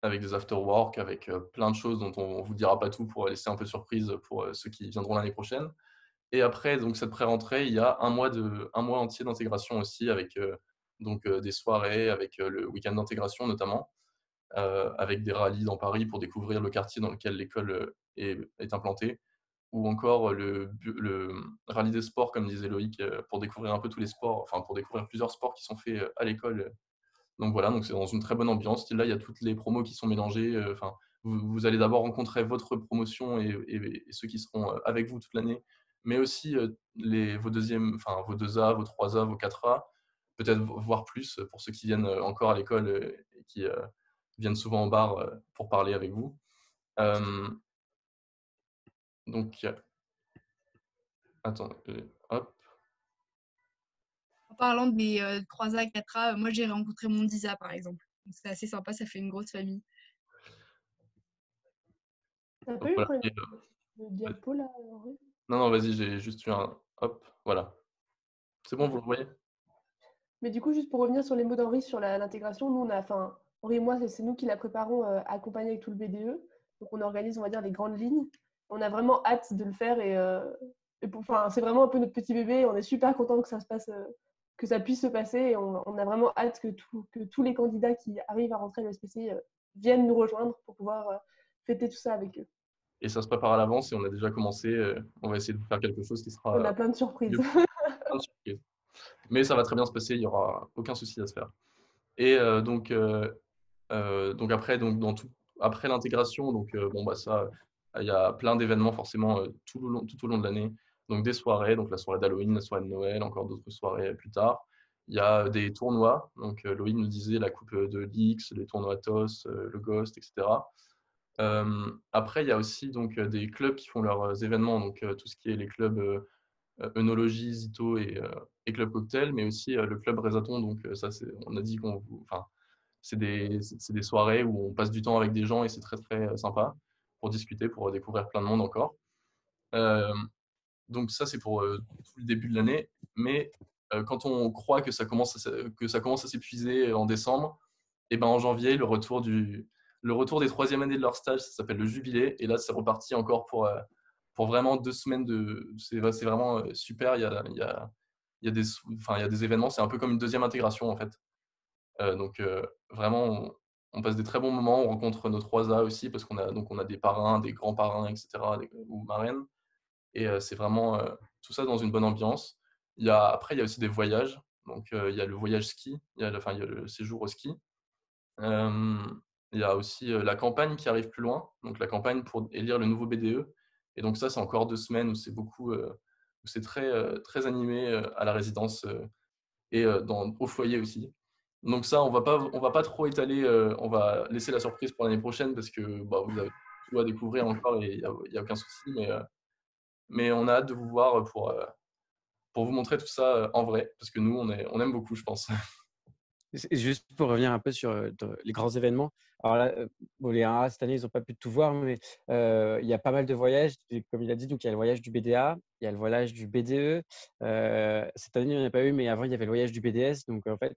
avec des after-work, avec plein de choses dont on ne vous dira pas tout pour laisser un peu surprise pour ceux qui viendront l'année prochaine. Et après donc cette pré-rentrée, il y a un mois entier d'intégration aussi avec des soirées, avec le week-end d'intégration notamment, avec des rallyes dans Paris pour découvrir le quartier dans lequel l'école est implantée, ou encore le rallye des sports, comme disait Loïc, pour découvrir un peu tous les sports, enfin pour découvrir plusieurs sports qui sont faits à l'école. Donc voilà, donc c'est dans une très bonne ambiance. Là, il y a toutes les promos qui sont mélangées. Enfin, vous allez d'abord rencontrer votre promotion et ceux qui seront avec vous toute l'année, mais aussi vos vos 2A, vos 3A, vos 4A, peut-être voire plus pour ceux qui viennent encore à l'école et qui viennent souvent au bar pour parler avec vous. Donc, attends, hop. En parlant des 3A, 4A, moi j'ai rencontré mon 10A par exemple. Donc, c'est assez sympa, ça fait une grosse famille. T'as pas Donc eu le voilà. problème de diapo là, Henri? Non, vas-y, j'ai juste eu un. Hop, voilà. C'est bon, vous le voyez? Mais du coup, juste pour revenir sur les mots d'Henri sur l'intégration, nous, enfin, Henri et moi, c'est nous qui la préparons, accompagnés avec tout le BDE. Donc, on organise, on va dire, les grandes lignes. On a vraiment hâte de le faire enfin, c'est vraiment un peu notre petit bébé. On est super content que ça se passe, que ça puisse se passer. Et on a vraiment hâte que tous les candidats qui arrivent à rentrer à l'ESPCI viennent nous rejoindre pour pouvoir fêter tout ça avec eux. Et ça se prépare à l'avance et on a déjà commencé. On va essayer de faire quelque chose qui On sera a plein de surprises. plein de surprises. Mais ça va très bien se passer, il n'y aura aucun souci à se faire. Et donc après, après l'intégration, ça, il y a plein d'événements forcément tout au long de l'année. Donc des soirées, donc la soirée d'Halloween, la soirée de Noël, encore d'autres soirées plus tard. Il y a des tournois, donc Loïc nous disait la coupe de l'X, les tournois TOS, le Ghost, etc. Après, il y a aussi donc des clubs qui font leurs événements, donc tout ce qui est les clubs œnologie, Zito et Club Cocktail, mais aussi le club Résaton. Donc ça, on a dit enfin, c'est des soirées où on passe du temps avec des gens et c'est très très sympa pour discuter, pour découvrir plein de monde encore. Donc ça, c'est pour tout le début de l'année. Mais quand on croit que ça commence à s'épuiser en décembre, et ben en janvier, le retour des troisième années de leur stage, ça s'appelle le jubilé. Et là, c'est reparti encore pour vraiment 2 semaines c'est vraiment super. Il y a il y a des événements. C'est un peu comme une deuxième intégration en fait. Donc vraiment, on passe des très bons moments. On rencontre nos 3A aussi parce on a des parrains, des grands parrains, etc. Ou marraines. Et c'est vraiment tout ça dans une bonne ambiance. Après, il y a aussi des voyages. Donc il y a le voyage ski, il y a le séjour au ski. Il y a aussi la campagne qui arrive plus loin, donc la campagne pour élire le nouveau BDE. Et donc ça, c'est encore 2 semaines où c'est où c'est très animé à la résidence et au foyer aussi. Donc ça, on va pas trop étaler, on va laisser la surprise pour l'année prochaine parce que vous avez tout à découvrir encore et il y a aucun souci. Mais on a hâte de vous voir pour vous montrer tout ça en vrai, parce que nous, on aime beaucoup, je pense. Juste pour revenir un peu sur les grands événements. Alors là, bon, les 1A, cette année, ils n'ont pas pu tout voir, mais il y a pas mal de voyages. Et comme il a dit, donc, il y a le voyage du BDA, il y a le voyage du BDE. Cette année, il n'y en a pas eu, mais avant, il y avait le voyage du BDS. Donc, en fait,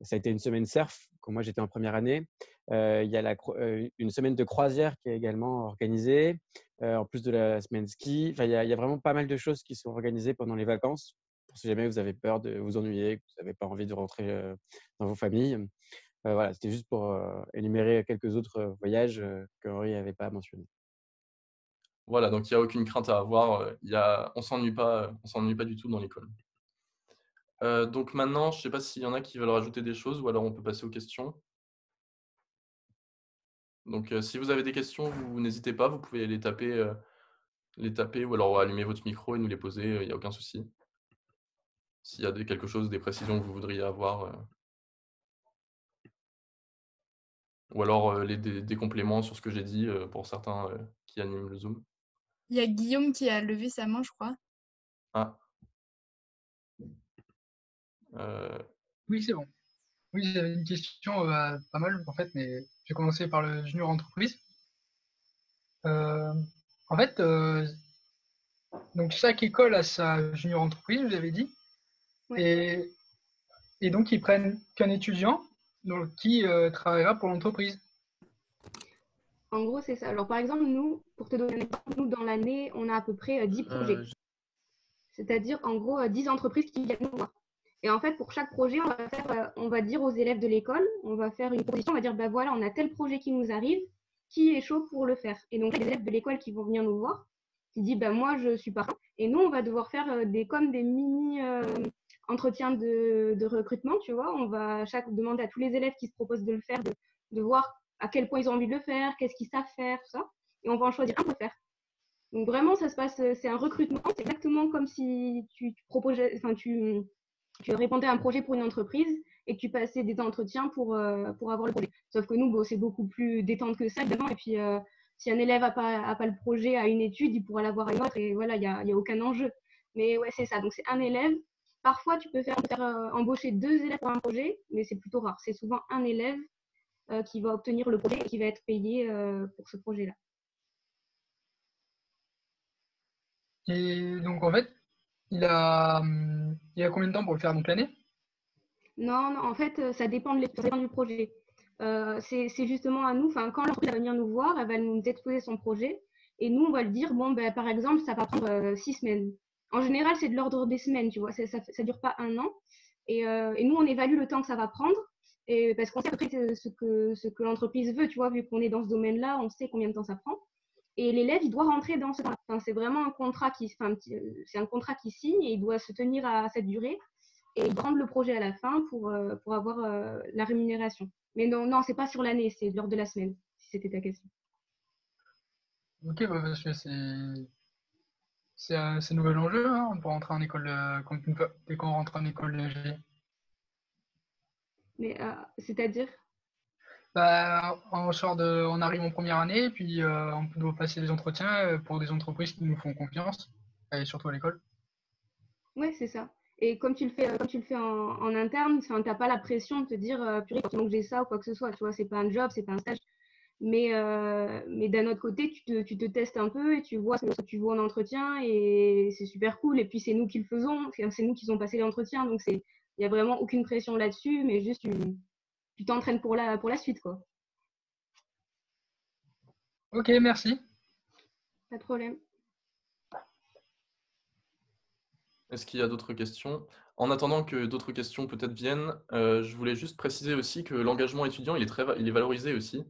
ça a été une semaine surf, quand moi, j'étais en première année. Il y a une semaine de croisière qui est également organisée, en plus de la semaine ski. Enfin, il y a vraiment pas mal de choses qui sont organisées pendant les vacances. Pour si jamais vous avez peur de vous ennuyer, que vous n'avez pas envie de rentrer dans vos familles. Voilà, c'était juste pour énumérer quelques autres voyages que Henri n'avait pas mentionnés. Voilà, donc il n'y a aucune crainte à avoir. On s'ennuie pas du tout dans l'école. Donc maintenant, je ne sais pas s'il y en a qui veulent rajouter des choses ou alors on peut passer aux questions. Donc si vous avez des questions, vous n'hésitez pas, vous pouvez les taper ou alors allumer votre micro et nous les poser, il n'y a aucun souci. S'il y a quelque chose, des précisions que vous voudriez avoir. Ou alors des compléments sur ce que j'ai dit pour certains qui animent le Zoom. Il y a Guillaume qui a levé sa main, je crois. Ah. Euh, Oui, c'est bon. Oui, j'avais une question pas mal en fait, mais je vais commencer par le junior entreprise. Euh, en fait, donc chaque école a sa junior entreprise, vous avez dit, Ouais. et donc ils prennent qu'un étudiant donc, qui travaillera pour l'entreprise. En gros, c'est ça. Alors, par exemple, nous, pour te donner un exemple, nous, dans l'année, on a à peu près 10 projets. C'est-à-dire, en gros, 10 entreprises qui viennent nous voir. Et en fait, pour chaque projet, on va dire aux élèves de l'école, on va faire une proposition, on va dire, bah voilà, on a tel projet qui nous arrive, qui est chaud pour le faire. Et donc, les élèves de l'école qui vont venir nous voir, qui disent, bah moi, je suis partant. Et nous, on va devoir faire comme des mini entretiens de recrutement, tu vois. On va demander à tous les élèves qui se proposent de le faire, de voir à quel point ils ont envie de le faire, qu'est-ce qu'ils savent faire, tout ça. Et on va en choisir un pour le faire. Donc vraiment, ça se passe, c'est un recrutement. C'est exactement comme si tu proposais, enfin tu répondais à un projet pour une entreprise et que tu passais des entretiens pour avoir le projet. Sauf que nous, bon, c'est beaucoup plus détente que ça, évidemment. Et puis, si un élève n'a pas le projet à une étude, il pourra l'avoir à une autre. Et voilà, il y a aucun enjeu. Mais ouais, c'est ça. Donc, c'est un élève. Parfois, tu peux faire embaucher 2 élèves pour un projet, mais c'est plutôt rare. C'est souvent un élève qui va obtenir le projet et qui va être payé pour ce projet-là. Et donc en fait, il a combien de temps pour le faire donc l'année? Non, en fait, ça dépend du projet. C'est justement à nous, quand l'entreprise va venir nous voir, elle va nous exposer son projet et nous, on va lui dire, bon, ben, par exemple, ça va prendre 6 semaines. En général, c'est de l'ordre des semaines, tu vois, ça dure pas un an. Et nous, on évalue le temps que ça va prendre et parce qu'on sait à peu près ce que l'entreprise veut, tu vois, vu qu'on est dans ce domaine-là, on sait combien de temps ça prend. Et l'élève, il doit rentrer dans ce temps-là. C'est vraiment un contrat c'est un contrat qui signe et il doit se tenir à cette durée et rendre le projet à la fin pour avoir la rémunération. Mais non, c'est pas sur l'année, c'est lors de la semaine, si c'était ta question. Ok, bah, parce que c'est un nouvel enjeu hein, pour rentrer en école dès qu'on rentre en école d'ingé. Mais c'est-à-dire, Bah, on arrive en première année, puis on doit passer des entretiens pour des entreprises qui nous font confiance, et surtout à l'école. ouais, c'est ça. Et comme tu le fais en interne, t'as pas la pression de te dire, purée, il faut que j'ai ça ou quoi que ce soit. Tu vois, c'est pas un job, c'est pas un stage. Mais d'un autre côté, tu te testes un peu et tu vois ce que tu vois en entretien et c'est super cool. Et puis, c'est nous qui le faisons, c'est nous qui ont passé l'entretien. Donc, il n'y a vraiment aucune pression là-dessus, mais juste tu t'entraînes pour la suite, quoi. Ok, merci. Pas de problème. Est-ce qu'il y a d'autres questions? En attendant que d'autres questions peut-être viennent, je voulais juste préciser aussi que l'engagement étudiant, il est valorisé aussi.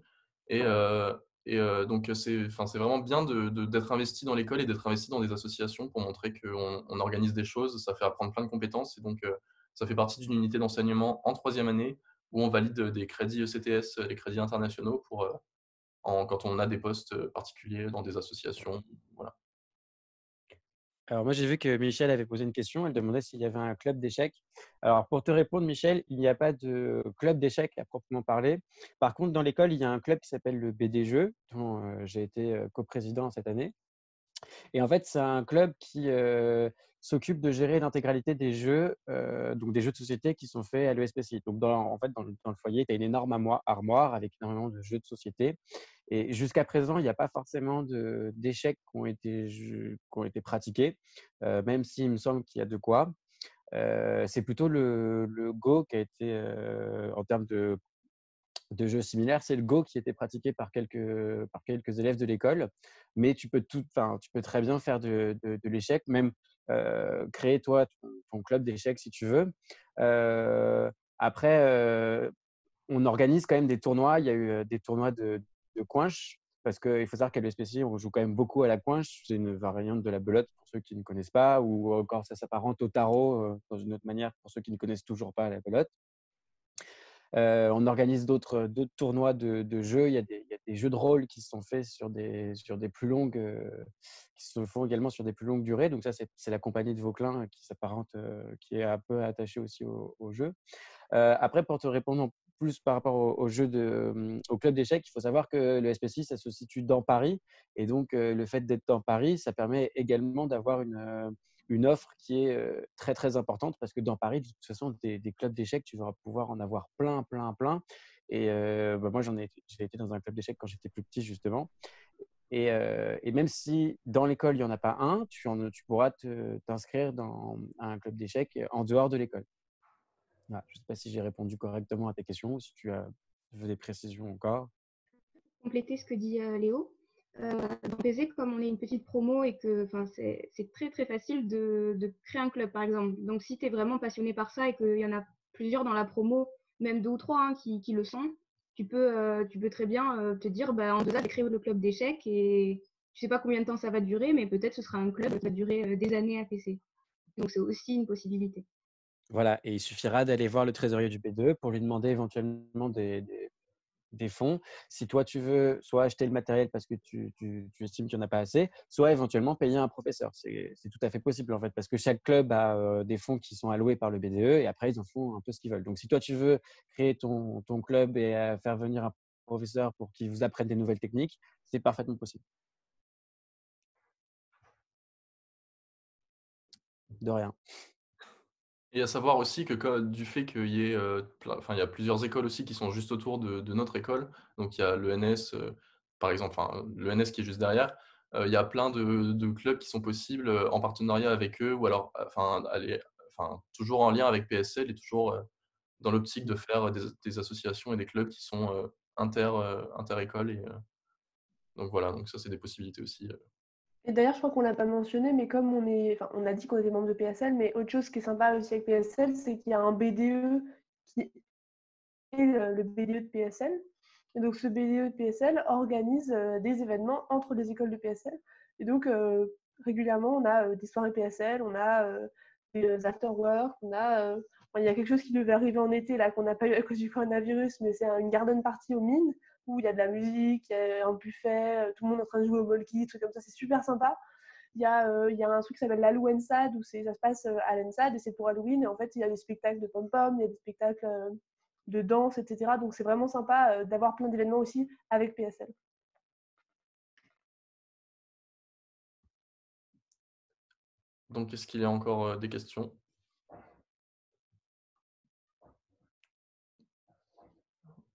Donc, c'est vraiment bien d'être investi dans l'école et d'être investi dans des associations pour montrer qu'on organise des choses. Ça fait apprendre plein de compétences. Et donc, ça fait partie d'une unité d'enseignement en 3e année où on valide des crédits ECTS, les crédits internationaux, quand on a des postes particuliers dans des associations. Voilà. Alors moi, j'ai vu que Michel avait posé une question. Elle demandait s'il y avait un club d'échecs. Alors pour te répondre, Michel, il n'y a pas de club d'échecs à proprement parler. Par contre, dans l'école, il y a un club qui s'appelle le BD Jeux, dont j'ai été coprésident cette année. Et en fait, c'est un club qui s'occupe de gérer l'intégralité des jeux, donc des jeux de société qui sont faits à l'ESPCI. Donc, en fait, dans le foyer, tu as une énorme armoire avec énormément de jeux de société. Et jusqu'à présent, il n'y a pas forcément d'échecs qui ont été pratiqués, même s'il me semble qu'il y a de quoi. C'est plutôt le Go qui a été, en termes de jeux similaires, c'est le Go qui était pratiqué par quelques élèves de l'école. Mais tu peux très bien faire de l'échec, même créer toi ton club d'échecs si tu veux. Après, on organise quand même des tournois. Il y a eu des tournois de coinche parce qu'il faut savoir qu'à l'ESPCI, on joue quand même beaucoup à la coinche. C'est une variante de la belote pour ceux qui ne connaissent pas, ou encore ça s'apparente au tarot dans une autre manière pour ceux qui ne connaissent toujours pas la belote. On organise d'autres tournois de jeux. Il y a des jeux de rôle qui se sont faits sur des plus longues, qui se font également sur des plus longues durées. Donc ça, c'est la compagnie de Vauclin qui s'apparente, qui est un peu attachée aussi au jeu. Après, pour te répondre plus par rapport au club d'échecs, il faut savoir que le SPCI, ça se situe dans Paris. Et donc, le fait d'être dans Paris, ça permet également d'avoir une offre qui est très, très importante parce que dans Paris, de toute façon, des clubs d'échecs, tu vas pouvoir en avoir plein, plein, plein. Et moi, j'ai été dans un club d'échecs quand j'étais plus petit, justement. Et même si dans l'école, il n'y en a pas un, tu pourras t'inscrire dans un club d'échecs en dehors de l'école. Voilà. Je ne sais pas si j'ai répondu correctement à tes questions ou si tu veux des précisions encore. Compléter ce que dit Léo. Dans PZ, comme on est une petite promo et que c'est très très facile de créer un club, par exemple. Donc, si tu es vraiment passionné par ça et qu'il y en a plusieurs dans la promo, même 2 ou 3 hein, qui le sont, tu peux très bien te dire en 2 ans, je vais créer le club d'échecs et je ne sais pas combien de temps ça va durer, mais peut-être ce sera un club qui va durer des années à PC. Donc, c'est aussi une possibilité. Voilà, et il suffira d'aller voir le trésorier du B2 pour lui demander éventuellement des fonds. Si toi, tu veux soit acheter le matériel parce que tu estimes qu'il n'y en a pas assez, soit éventuellement payer un professeur. C'est tout à fait possible en fait, parce que chaque club a des fonds qui sont alloués par le BDE et après, ils en font un peu ce qu'ils veulent. Donc, si toi, tu veux créer ton club et faire venir un professeur pour qu'il vous apprenne des nouvelles techniques, c'est parfaitement possible. De rien. Et à savoir aussi que du fait qu'il y ait il y a plusieurs écoles aussi qui sont juste autour de notre école. Donc il y a l'ENS, par exemple, l'ENS qui est juste derrière. Il y a plein de clubs qui sont possibles en partenariat avec eux ou alors toujours en lien avec PSL et toujours dans l'optique de faire des associations et des clubs qui sont inter-écoles. Donc voilà, donc ça c'est des possibilités aussi. Et d'ailleurs, je crois qu'on l'a pas mentionné, mais comme on a dit qu'on était membre de PSL, mais autre chose qui est sympa aussi avec PSL, c'est qu'il y a un BDE qui est le BDE de PSL. Et donc, ce BDE de PSL organise des événements entre les écoles de PSL. Et donc, régulièrement, on a des soirées PSL, on a des after-work, il y a quelque chose qui devait arriver en été, là, qu'on n'a pas eu à cause du coronavirus, mais c'est une garden party aux mines, où il y a de la musique, il y a un buffet, tout le monde est en train de jouer au molki, des trucs comme ça, c'est super sympa. Il y a un truc qui s'appelle l'Hallowensad, où ça se passe à l'ENSAD, et c'est pour Halloween, et en fait, il y a des spectacles de pom-pom, il y a des spectacles de danse, etc. Donc, c'est vraiment sympa d'avoir plein d'événements aussi avec PSL. Donc est-ce qu'il y a encore des questions?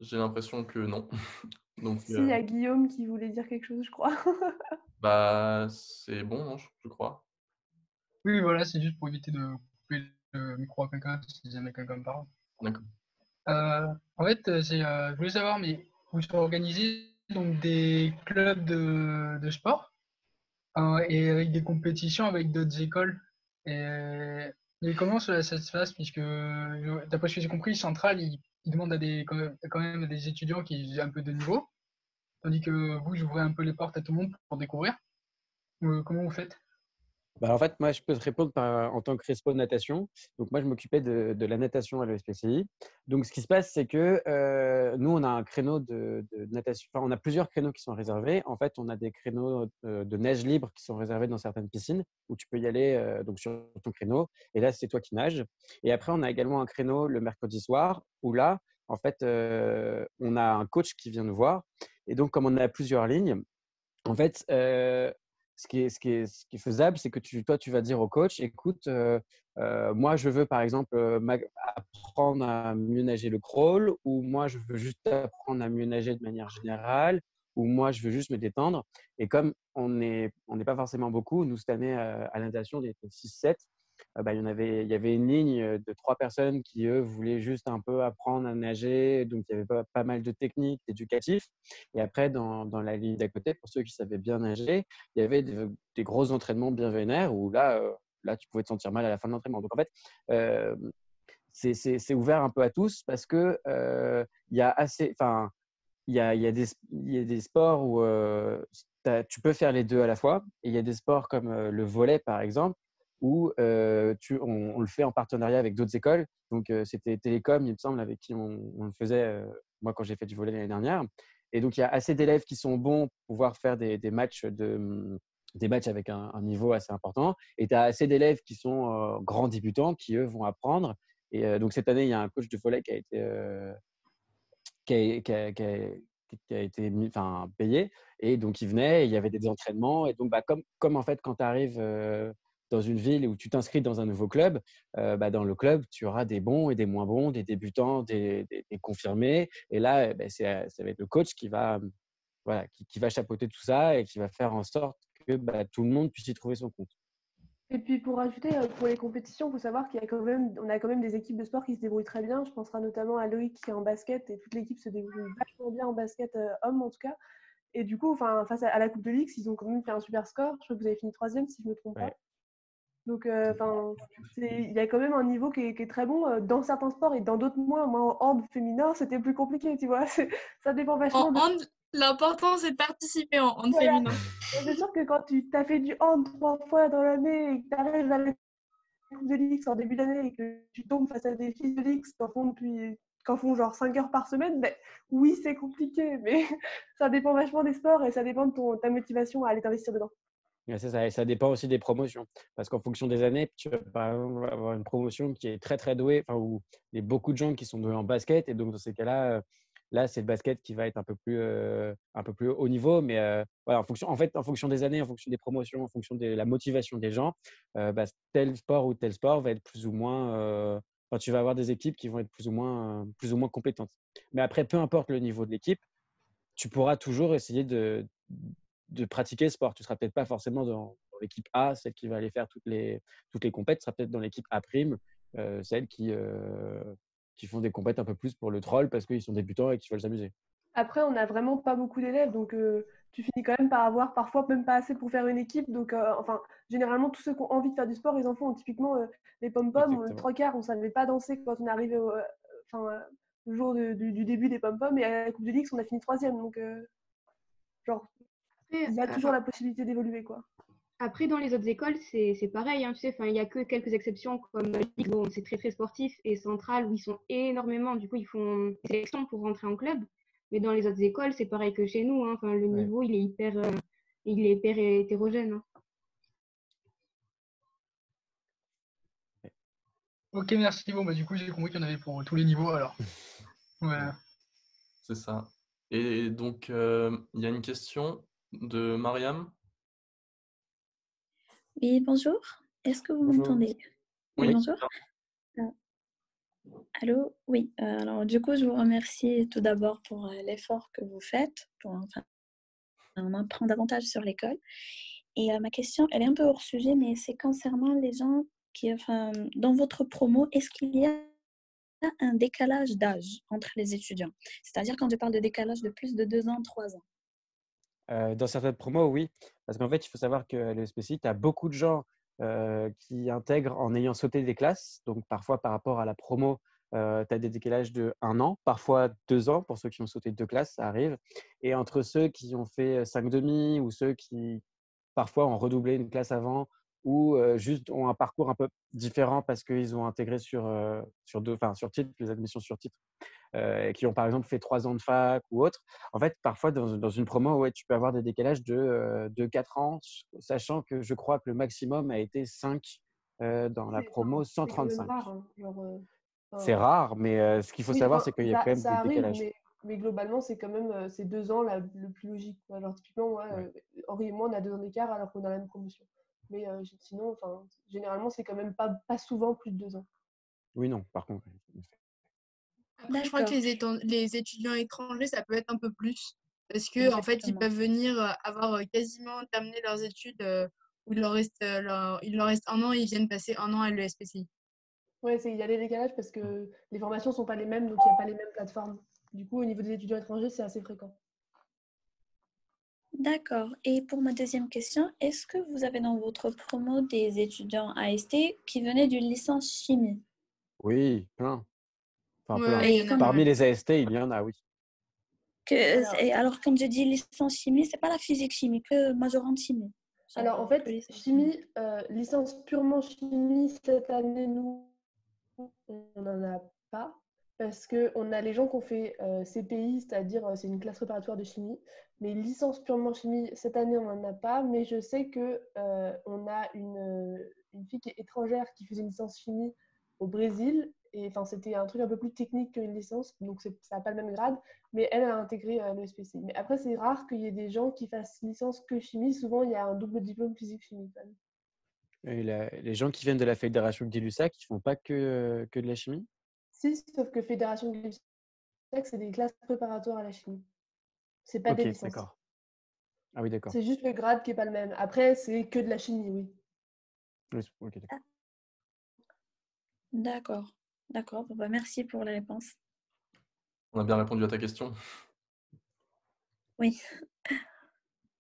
J'ai l'impression que non. Donc, Si, il y a Guillaume qui voulait dire quelque chose, je crois. c'est bon, non, je crois. Oui, voilà, c'est juste pour éviter de couper le micro à quelqu'un si jamais quelqu'un parle. D'accord. En fait, je voulais savoir, mais vous organisez donc des clubs de sport et avec des compétitions avec d'autres écoles. Et comment ça se passe? Puisque, d'après ce que j'ai compris, Central, il demande quand même à des étudiants qui ont un peu de niveau, tandis que vous ouvrez un peu les portes à tout le monde pour découvrir. Comment vous faites? En fait, moi, je peux te répondre en tant que respo de natation. Donc, moi, je m'occupais de la natation à l'ESPCI. Donc, ce qui se passe, c'est que nous, on a un créneau de natation. Enfin, on a plusieurs créneaux qui sont réservés. En fait, on a des créneaux de nage libre qui sont réservés dans certaines piscines où tu peux y aller donc sur ton créneau. Et là, c'est toi qui nages. Et après, on a également un créneau le mercredi soir où là, en fait, on a un coach qui vient nous voir. Et donc, comme on a plusieurs lignes, en fait, ce qui est faisable, c'est que toi, tu vas dire au coach, écoute, moi, je veux par exemple apprendre à mieux nager le crawl, ou moi, je veux juste apprendre à mieux nager de manière générale, ou moi, je veux juste me détendre. Et comme on n'est pas forcément beaucoup, nous, cette année, à la natation, on était 6-7, il y avait une ligne de 3 personnes qui, eux, voulaient juste un peu apprendre à nager. Donc, il y avait pas mal de techniques éducatives. Et après, dans la ligne d'à côté, pour ceux qui savaient bien nager, il y avait des gros entraînements bien vénères où là, tu pouvais te sentir mal à la fin de l'entraînement. Donc, en fait, c'est ouvert un peu à tous parce que il y a assez, enfin, il y a des sports où tu peux faire les deux à la fois. Et il y a des sports comme le volley, par exemple, où on le fait en partenariat avec d'autres écoles. Donc, c'était Télécom, il me semble, avec qui on le faisait, moi, quand j'ai fait du volley l'année dernière. Et donc, il y a assez d'élèves qui sont bons pour pouvoir faire des matchs avec un niveau assez important. Et tu as assez d'élèves qui sont grands débutants qui, eux, vont apprendre. Et donc, cette année, il y a un coach de volley qui a été qui a été payé. Et donc, ils venaient, et il y avait des entraînements. Et donc, comme en fait, quand tu arrives dans une ville où tu t'inscris dans un nouveau club, dans le club, tu auras des bons et des moins bons, des débutants, des confirmés. Et là, ça va être le coach qui va, voilà, qui va chapeauter tout ça et qui va faire en sorte que tout le monde puisse y trouver son compte. Et puis pour rajouter, pour les compétitions, il faut savoir on a quand même des équipes de sport qui se débrouillent très bien. Je penserai notamment à Loïc qui est en basket et toute l'équipe se débrouille vachement bien en basket homme en tout cas. Et du coup, face à la Coupe de Ligue, ils ont quand même fait un super score. Je crois que vous avez fini 3e si je ne me trompe pas. Donc, il y a quand même un niveau qui est très bon dans certains sports et dans d'autres moins. Moi, en hand féminin, c'était plus compliqué, tu vois. Ça dépend vachement. En hand, l'important c'est de participer en hand Voilà. féminin. C'est sûr que quand tu as fait du hand 3 fois dans l'année et que tu arrives à la Coupe de Ligue en début d'année et que tu tombes face à des filles de Ligue qu'en font genre 5 heures par semaine, oui, c'est compliqué, mais ça dépend vachement des sports et ça dépend de ta motivation à aller t'investir dedans. C'est ça, et ça dépend aussi des promotions. Parce qu'en fonction des années, tu vas par exemple avoir une promotion qui est très très douée, où il y a beaucoup de gens qui sont doués en basket. Et donc, dans ces cas-là, là, c'est le basket qui va être un peu plus haut niveau. Mais voilà, en fonction des années, en fonction des promotions, en fonction de la motivation des gens, tel sport ou tel sport va être plus ou moins. Tu vas avoir des équipes qui vont être plus ou moins compétentes. Mais après, peu importe le niveau de l'équipe, tu pourras toujours essayer de pratiquer le sport. Tu ne seras peut-être pas forcément dans l'équipe A, celle qui va aller faire toutes les compètes. Tu seras peut-être dans l'équipe A', celles qui font des compètes un peu plus pour le troll parce qu'ils sont débutants et qu'ils veulent s'amuser. Après, on n'a vraiment pas beaucoup d'élèves, donc tu finis quand même par avoir parfois même pas assez pour faire une équipe. Donc, généralement, tous ceux qui ont envie de faire du sport, ils en font. Typiquement, les pom-poms, le 3/4, on ne savait pas danser quand on est arrivé le jour du début des pom-poms. Et à la Coupe de Ligue, on a fini 3e. Donc, il y a toujours la possibilité d'évoluer, quoi. Après, dans les autres écoles, c'est pareil. Tu sais, il n'y a que quelques exceptions comme Ligue, bon, c'est très très sportif, et Centrale où ils sont énormément. Du coup, ils font des sélections pour rentrer en club. Mais dans les autres écoles, c'est pareil que chez nous. Le niveau, il est hyper hétérogène. Ok, merci. Bon, du coup, j'ai compris qu'il y en avait pour tous les niveaux alors. Voilà. C'est ça. Et donc, il y a une question de Mariam. Oui, bonjour. Est-ce que vous m'entendez? Oui. Bonjour. Allô? Oui. Alors, du coup, je vous remercie tout d'abord pour l'effort que vous faites pour en apprendre davantage sur l'école. Et ma question, elle est un peu hors sujet, mais c'est concernant les gens dans votre promo, est-ce qu'il y a un décalage d'âge entre les étudiants? C'est-à-dire quand je parle de décalage de plus de 2 ans, 3 ans. Dans certaines promos, oui. Parce qu'en fait, il faut savoir que le SPCI, tu as beaucoup de gens qui intègrent en ayant sauté des classes. Donc, parfois, par rapport à la promo, tu as des décalages de 1 an, parfois 2 ans pour ceux qui ont sauté 2 classes, ça arrive. Et entre ceux qui ont fait 5 demi ou ceux qui, parfois, ont redoublé une classe avant ou juste ont un parcours un peu différent parce qu'ils ont intégré sur titre, les admissions sur titre, qui ont par exemple fait 3 ans de fac ou autre. En fait, parfois, dans une promo, ouais, tu peux avoir des décalages de 4 ans, sachant que je crois que le maximum a été 5 dans la promo 135. C'est rare, c'est rare, mais ce qu'il faut savoir, c'est qu'il y a quand même ça des arrive, décalages. mais globalement, c'est quand même c'est 2 ans le plus logique. Quoi. Genre, typiquement, Henri et moi, on a 2 ans d'écart alors qu'on a la même promotion. Mais sinon, généralement, c'est quand même pas souvent plus de 2 ans. Oui, non, par contre. Après, je crois que les étudiants étrangers, ça peut être un peu plus. Parce que en fait, ils Exactement. peuvent venir avoir quasiment terminé leurs études où il leur reste 1 an et ils viennent passer 1 an à l'ESPCI. Oui, il y a des décalages parce que les formations ne sont pas les mêmes, donc il n'y a pas les mêmes plateformes. Du coup, au niveau des étudiants étrangers, c'est assez fréquent. D'accord. Et pour ma deuxième question, est-ce que vous avez dans votre promo des étudiants AST qui venaient d'une licence chimie? Oui, plein. Enfin, Ouais, plein. il y en a Parmi pas mal. les AST, il y en a, oui. Alors, quand je dis licence chimie, c'est pas la physique chimie, que majorant chimie. Alors, en fait, chimie, licence purement chimie, cette année, nous, on n'en a pas. Parce qu'on a les gens qui ont fait CPI, c'est-à-dire c'est une classe préparatoire de chimie. Mais licence purement chimie, cette année, on n'en a pas. Mais je sais qu'on a une fille qui est étrangère qui faisait une licence chimie au Brésil. Et enfin, c'était un truc un peu plus technique qu'une licence, donc ça n'a pas le même grade. Mais elle a intégré le SPCI. Mais après, c'est rare qu'il y ait des gens qui fassent licence que chimie. Souvent, il y a un double diplôme physique-chimie quand même. Et les gens qui viennent de la fédération Gay-Lussac, ils font pas que de la chimie? Si, sauf que Fédération de Gay-Lussac, c'est des classes préparatoires à la chimie. C'est pas Ok, des licences. d'accord. Ah oui, d'accord. C'est juste le grade qui est pas le même. Après, c'est que de la chimie, oui. Oui, ok, d'accord. D'accord. D'accord. Bon, bah, merci pour la réponse. On a bien répondu à ta question. Oui.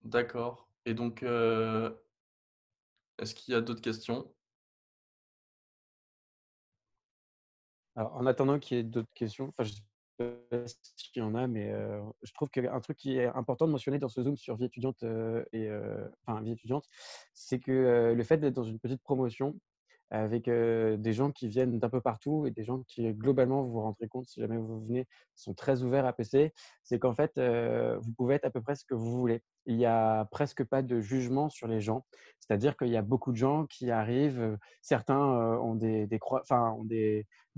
D'accord. Et donc, est-ce qu'il y a d'autres questions? Alors, en attendant qu'il y ait d'autres questions, enfin, je sais pas s'il y en a, mais je trouve qu'un truc qui est important de mentionner dans ce Zoom sur vie étudiante enfin, vie étudiante, c'est que le fait d'être dans une petite promotion avec des gens qui viennent d'un peu partout et des gens qui, globalement, vous vous rendrez compte, si jamais vous venez, sont très ouverts à PC, c'est qu'en fait, vous pouvez être à peu près ce que vous voulez. Il n'y a presque pas de jugement sur les gens. C'est-à-dire qu'il y a beaucoup de gens qui arrivent, certains ont des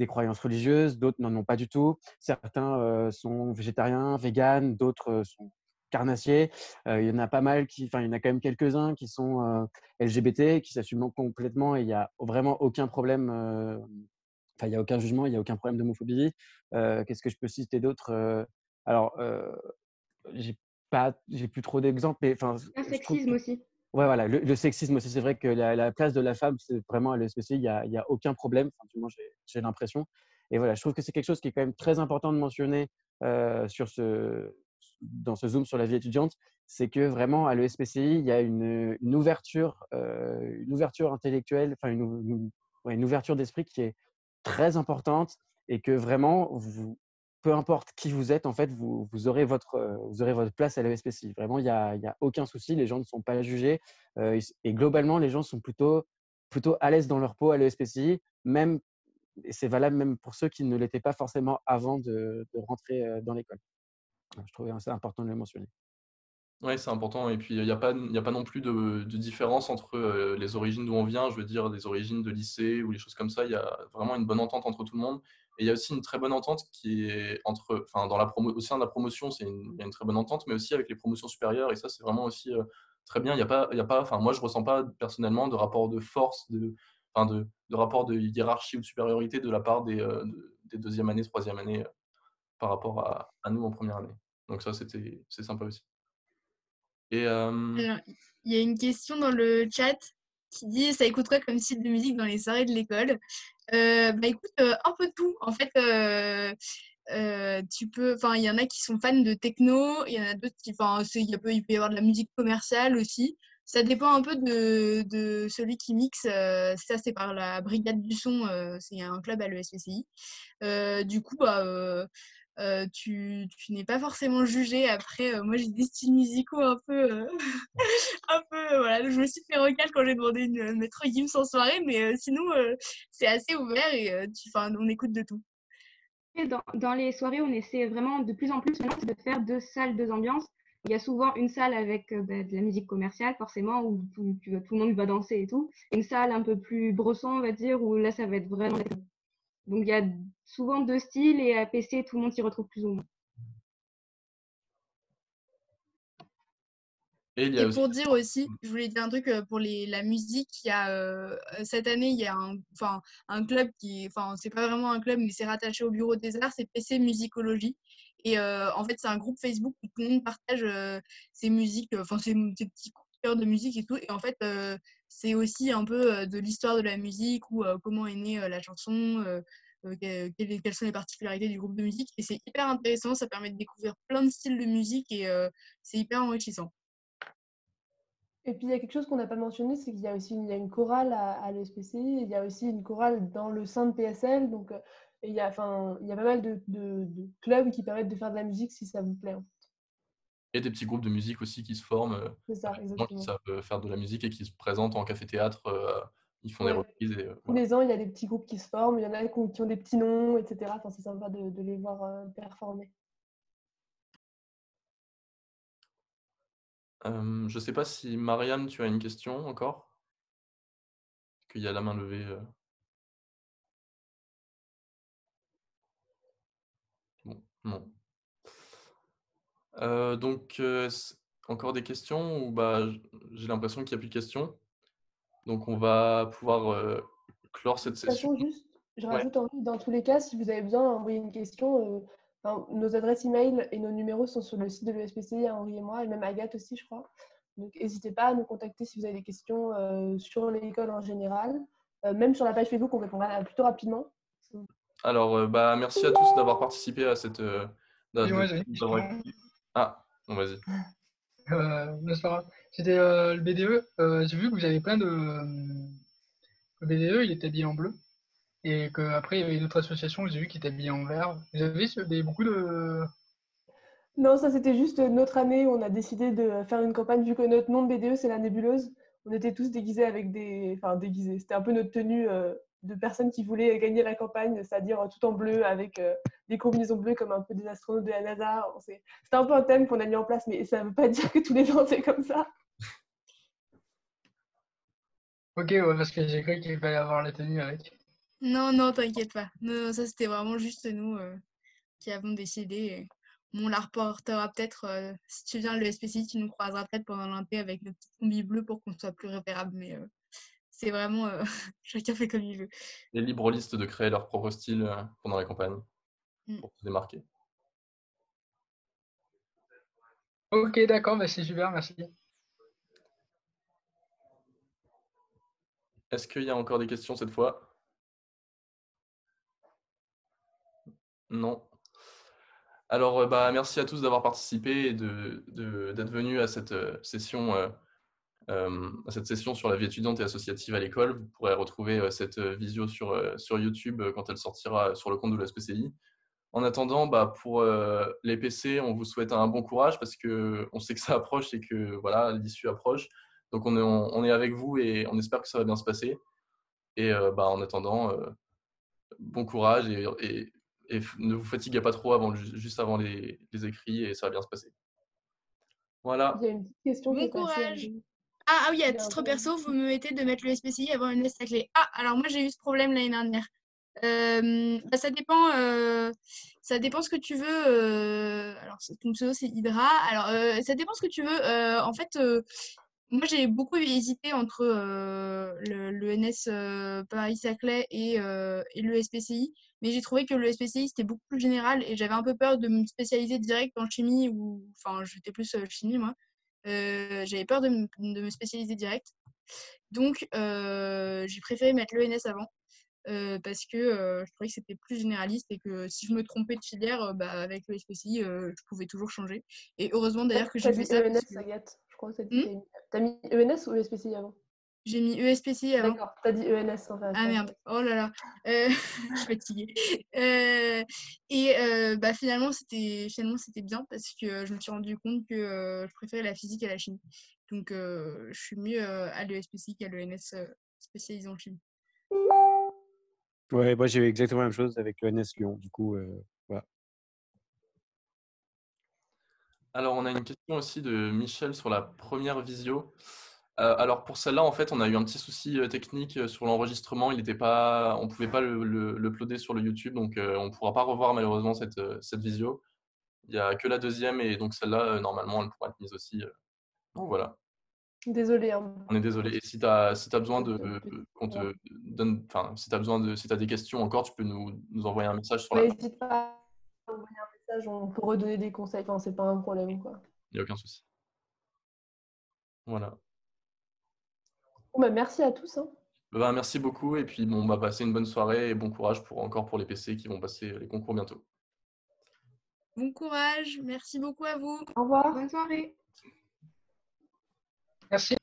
croyances religieuses, d'autres n'en ont pas du tout. Certains sont végétariens, véganes, d'autres sont carnassiers. Il y en a pas mal il y en a quand même quelques-uns qui sont LGBT, qui s'assument complètement et il n'y a vraiment aucun problème. Enfin, il n'y a aucun jugement, il n'y a aucun problème d'homophobie. Qu'est-ce que je peux citer d'autre Alors, j'ai plus trop d'exemples, mais enfin, Un je trouve sexisme aussi. ouais, voilà, le sexisme aussi, c'est vrai que la place de la femme, c'est vraiment à l'ESPCI, il y a aucun problème. Enfin, du moins, j'ai l'impression. Et voilà, je trouve que c'est quelque chose qui est quand même très important de mentionner dans ce Zoom sur la vie étudiante, c'est que vraiment à l'ESPCI, il y a une ouverture intellectuelle, enfin ouais, une ouverture d'esprit qui est très importante et que vraiment, peu importe qui vous êtes, en fait, vous aurez votre place à l'ESPCI. Vraiment, il y a aucun souci, les gens ne sont pas jugés. Et globalement, les gens sont plutôt à l'aise dans leur peau à l'ESPCI, même, et c'est valable même pour ceux qui ne l'étaient pas forcément avant de rentrer dans l'école. Je trouvais assez important de le mentionner. Oui, c'est important. Et puis, il y a pas non plus de différence entre les origines d'où on vient, je veux dire, des origines de lycée ou les choses comme ça. Il y a vraiment une bonne entente entre tout le monde. Et il y a aussi une très bonne entente qui est enfin, au sein de la promotion, il y a une très bonne entente, mais aussi avec les promotions supérieures. Et ça, c'est vraiment aussi très bien. Il y a pas, enfin, moi, je ressens pas personnellement de rapport de force, enfin, de rapport de hiérarchie ou de supériorité de la part des deuxième année, troisième année par rapport à nous en première année. Donc ça, c'est sympa aussi. Et Alors, il y a une question dans le chat qui dit ça écoute quoi comme style de musique dans les soirées de l'école? Bah écoute, un peu de tout. En fait, enfin, il y en a qui sont fans de techno, il y en a d'autres qui, enfin, il peut y avoir de la musique commerciale aussi. Ça dépend un peu de celui qui mixe. Ça, c'est par la Brigade du son. C'est un club à l'ESPCI. Du coup, bah, tu n'es pas forcément jugé. Après, moi, j'ai des styles musicaux un peu, un peu, voilà. Je me suis fait recal quand j'ai demandé une maître Gims en soirée, mais sinon, c'est assez ouvert et enfin, on écoute de tout. Et dans les soirées, on essaie vraiment de plus en plus maintenant de faire deux salles, deux ambiances. Il y a souvent une salle avec de la musique commerciale, forcément, où tout le monde va danser et tout. Une salle un peu plus bresson, on va dire, où là, ça va être vraiment. Donc, il y a souvent deux styles et à PC, tout le monde s'y retrouve plus ou moins. Et il y a Et aussi pour dire aussi, je voulais dire un truc pour la musique. Cette année, il y a un club enfin, c'est pas vraiment un club, mais c'est rattaché au Bureau des Arts, c'est PC Musicologie. Et en fait, c'est un groupe Facebook où tout le monde partage ses musiques, enfin, ses petits coups de cœur de musique et tout. Et en fait, c'est aussi un peu de l'histoire de la musique ou comment est née la chanson, quelles sont les particularités du groupe de musique. Et c'est hyper intéressant, ça permet de découvrir plein de styles de musique et c'est hyper enrichissant. Et puis il y a quelque chose qu'on n'a pas mentionné, c'est qu'il y a aussi il y a une chorale à l'ESPCI, il y a aussi une chorale dans le sein de PSL, donc il y a, enfin, il y a pas mal de clubs qui permettent de faire de la musique si ça vous plaît. et des petits groupes de musique aussi qui se forment, C'est ça, avec des gens qui exactement. savent faire de la musique et qui se présentent en café-théâtre, ils font des Ouais. reprises et Tous voilà. les ans, il y a des petits groupes qui se forment, il y en a qui ont des petits noms, etc. Enfin, c'est sympa de les voir performer. Je sais pas si Mariam, tu as une question encore? Qu'il y a la main levée. Non. Donc, encore des questions ou j'ai l'impression qu'il n'y a plus de questions. Donc, on va pouvoir clore cette De toute session. façon, juste, je Ouais. rajoute envie, dans tous les cas, si vous avez besoin d'envoyer une question, nos adresses email et nos numéros sont sur le site de l'ESPCI à Henri et moi, et même Agathe aussi, je crois. Donc, n'hésitez pas à nous contacter si vous avez des questions sur l'école en général. Même sur la page Facebook, on répondra plutôt rapidement. Alors, merci à tous d'avoir participé à cette. Oui, moi j'avais une question. Ah, bon, vas-y. Non, c'est pas grave. C'était le BDE. J'ai vu que vous avez plein de. Le BDE, il est habillé en bleu. Et qu'après, il y avait une autre association que j'ai vu qui était habillée en vert. Vous avez beaucoup de. Non, ça c'était juste notre année où on a décidé de faire une campagne, vu que notre nom de BDE c'est la nébuleuse. On était tous déguisés avec des. Enfin, déguisés. C'était un peu notre tenue de personnes qui voulaient gagner la campagne, c'est-à-dire tout en bleu avec des combinaisons bleues comme un peu des astronautes de la NASA. C'était un peu un thème qu'on a mis en place, mais ça ne veut pas dire que tous les ans c'est comme ça. Ok, ouais, parce que j'ai cru qu'il fallait avoir la tenue avec. Non, non, t'inquiète pas. Non, ça c'était vraiment juste nous qui avons décidé. On la reportera peut-être, si tu viens à l'ESPCI, tu nous croiseras peut-être pendant l'inté avec le petit combi bleu pour qu'on soit plus repérable. Mais c'est vraiment, chacun fait comme il veut. Les libéralistes de créer leur propre style pendant la campagne pour se démarquer. Ok, d'accord, bah c'est super, merci. Est-ce qu'il y a encore des questions cette fois? Non. Alors, merci à tous d'avoir participé et d'être venus à cette session sur la vie étudiante et associative à l'école. Vous pourrez retrouver cette visio sur YouTube quand elle sortira sur le compte de la SPCI. En attendant, pour les PC, on vous souhaite un bon courage parce qu'on sait que ça approche et que voilà, l'issue approche. Donc, on est avec vous et on espère que ça va bien se passer. Et en attendant, bon courage et ne vous fatiguez pas trop juste avant les écrits et ça va bien se passer. Voilà. Il y a une petite question qui Bon est passée. courage! Ah oui, à titre perso, vous me mettez de mettre le SPCI avant une liste à clé. Ah, alors moi j'ai eu ce problème l'année dernière. Ça dépend ce que tu veux. Alors, ton pseudo c'est Hydra. Alors, ça dépend ce que tu veux. En fait, moi j'ai beaucoup hésité entre le NS Paris-Saclay et le SPCI. Mais j'ai trouvé que le SPCI c'était beaucoup plus général et j'avais un peu peur de me spécialiser direct en chimie ou enfin j'étais plus chimie moi. J'avais peur de me spécialiser direct. Donc j'ai préféré mettre l'ENS avant parce que je trouvais que c'était plus généraliste et que si je me trompais de filière, avec le SPCI, je pouvais toujours changer. Et heureusement d'ailleurs que j'ai fait ça. ENS, Agathe. Je crois que t'as mis ENS ou ESPCI avant? J'ai mis ESPCI avant. D'accord, t'as dit ENS en fait. Ah merde, oh là là, je suis fatiguée. Finalement c'était bien parce que je me suis rendu compte que je préférais la physique à la chimie. Donc je suis mieux à l'ESPCI qu'à l'ENS spécialisé en chimie. Ouais, moi j'ai eu exactement la même chose avec l'ENS Lyon. Du coup, voilà. Alors, on a une question aussi de Michel sur la première visio. Alors, pour celle-là, en fait, on a eu un petit souci technique sur l'enregistrement. On ne pouvait pas le uploader sur le YouTube, donc on ne pourra pas revoir malheureusement cette visio. Il n'y a que la deuxième, et donc celle-là, normalement, elle pourra être mise aussi. Donc voilà. Désolée. On est désolé. Et si tu as besoin qu'on te donne, enfin, si tu as des questions encore, tu peux nous envoyer un message sur la page. N'hésite pas à envoyer un message, on peut redonner des conseils. Enfin, c'est pas un problème, quoi. Il n'y a aucun souci. Voilà. Bon, merci à tous. Merci beaucoup et puis passez une bonne soirée et bon courage pour les PC qui vont passer les concours bientôt. Bon courage, merci beaucoup à vous. Au revoir. Bonne soirée. Merci.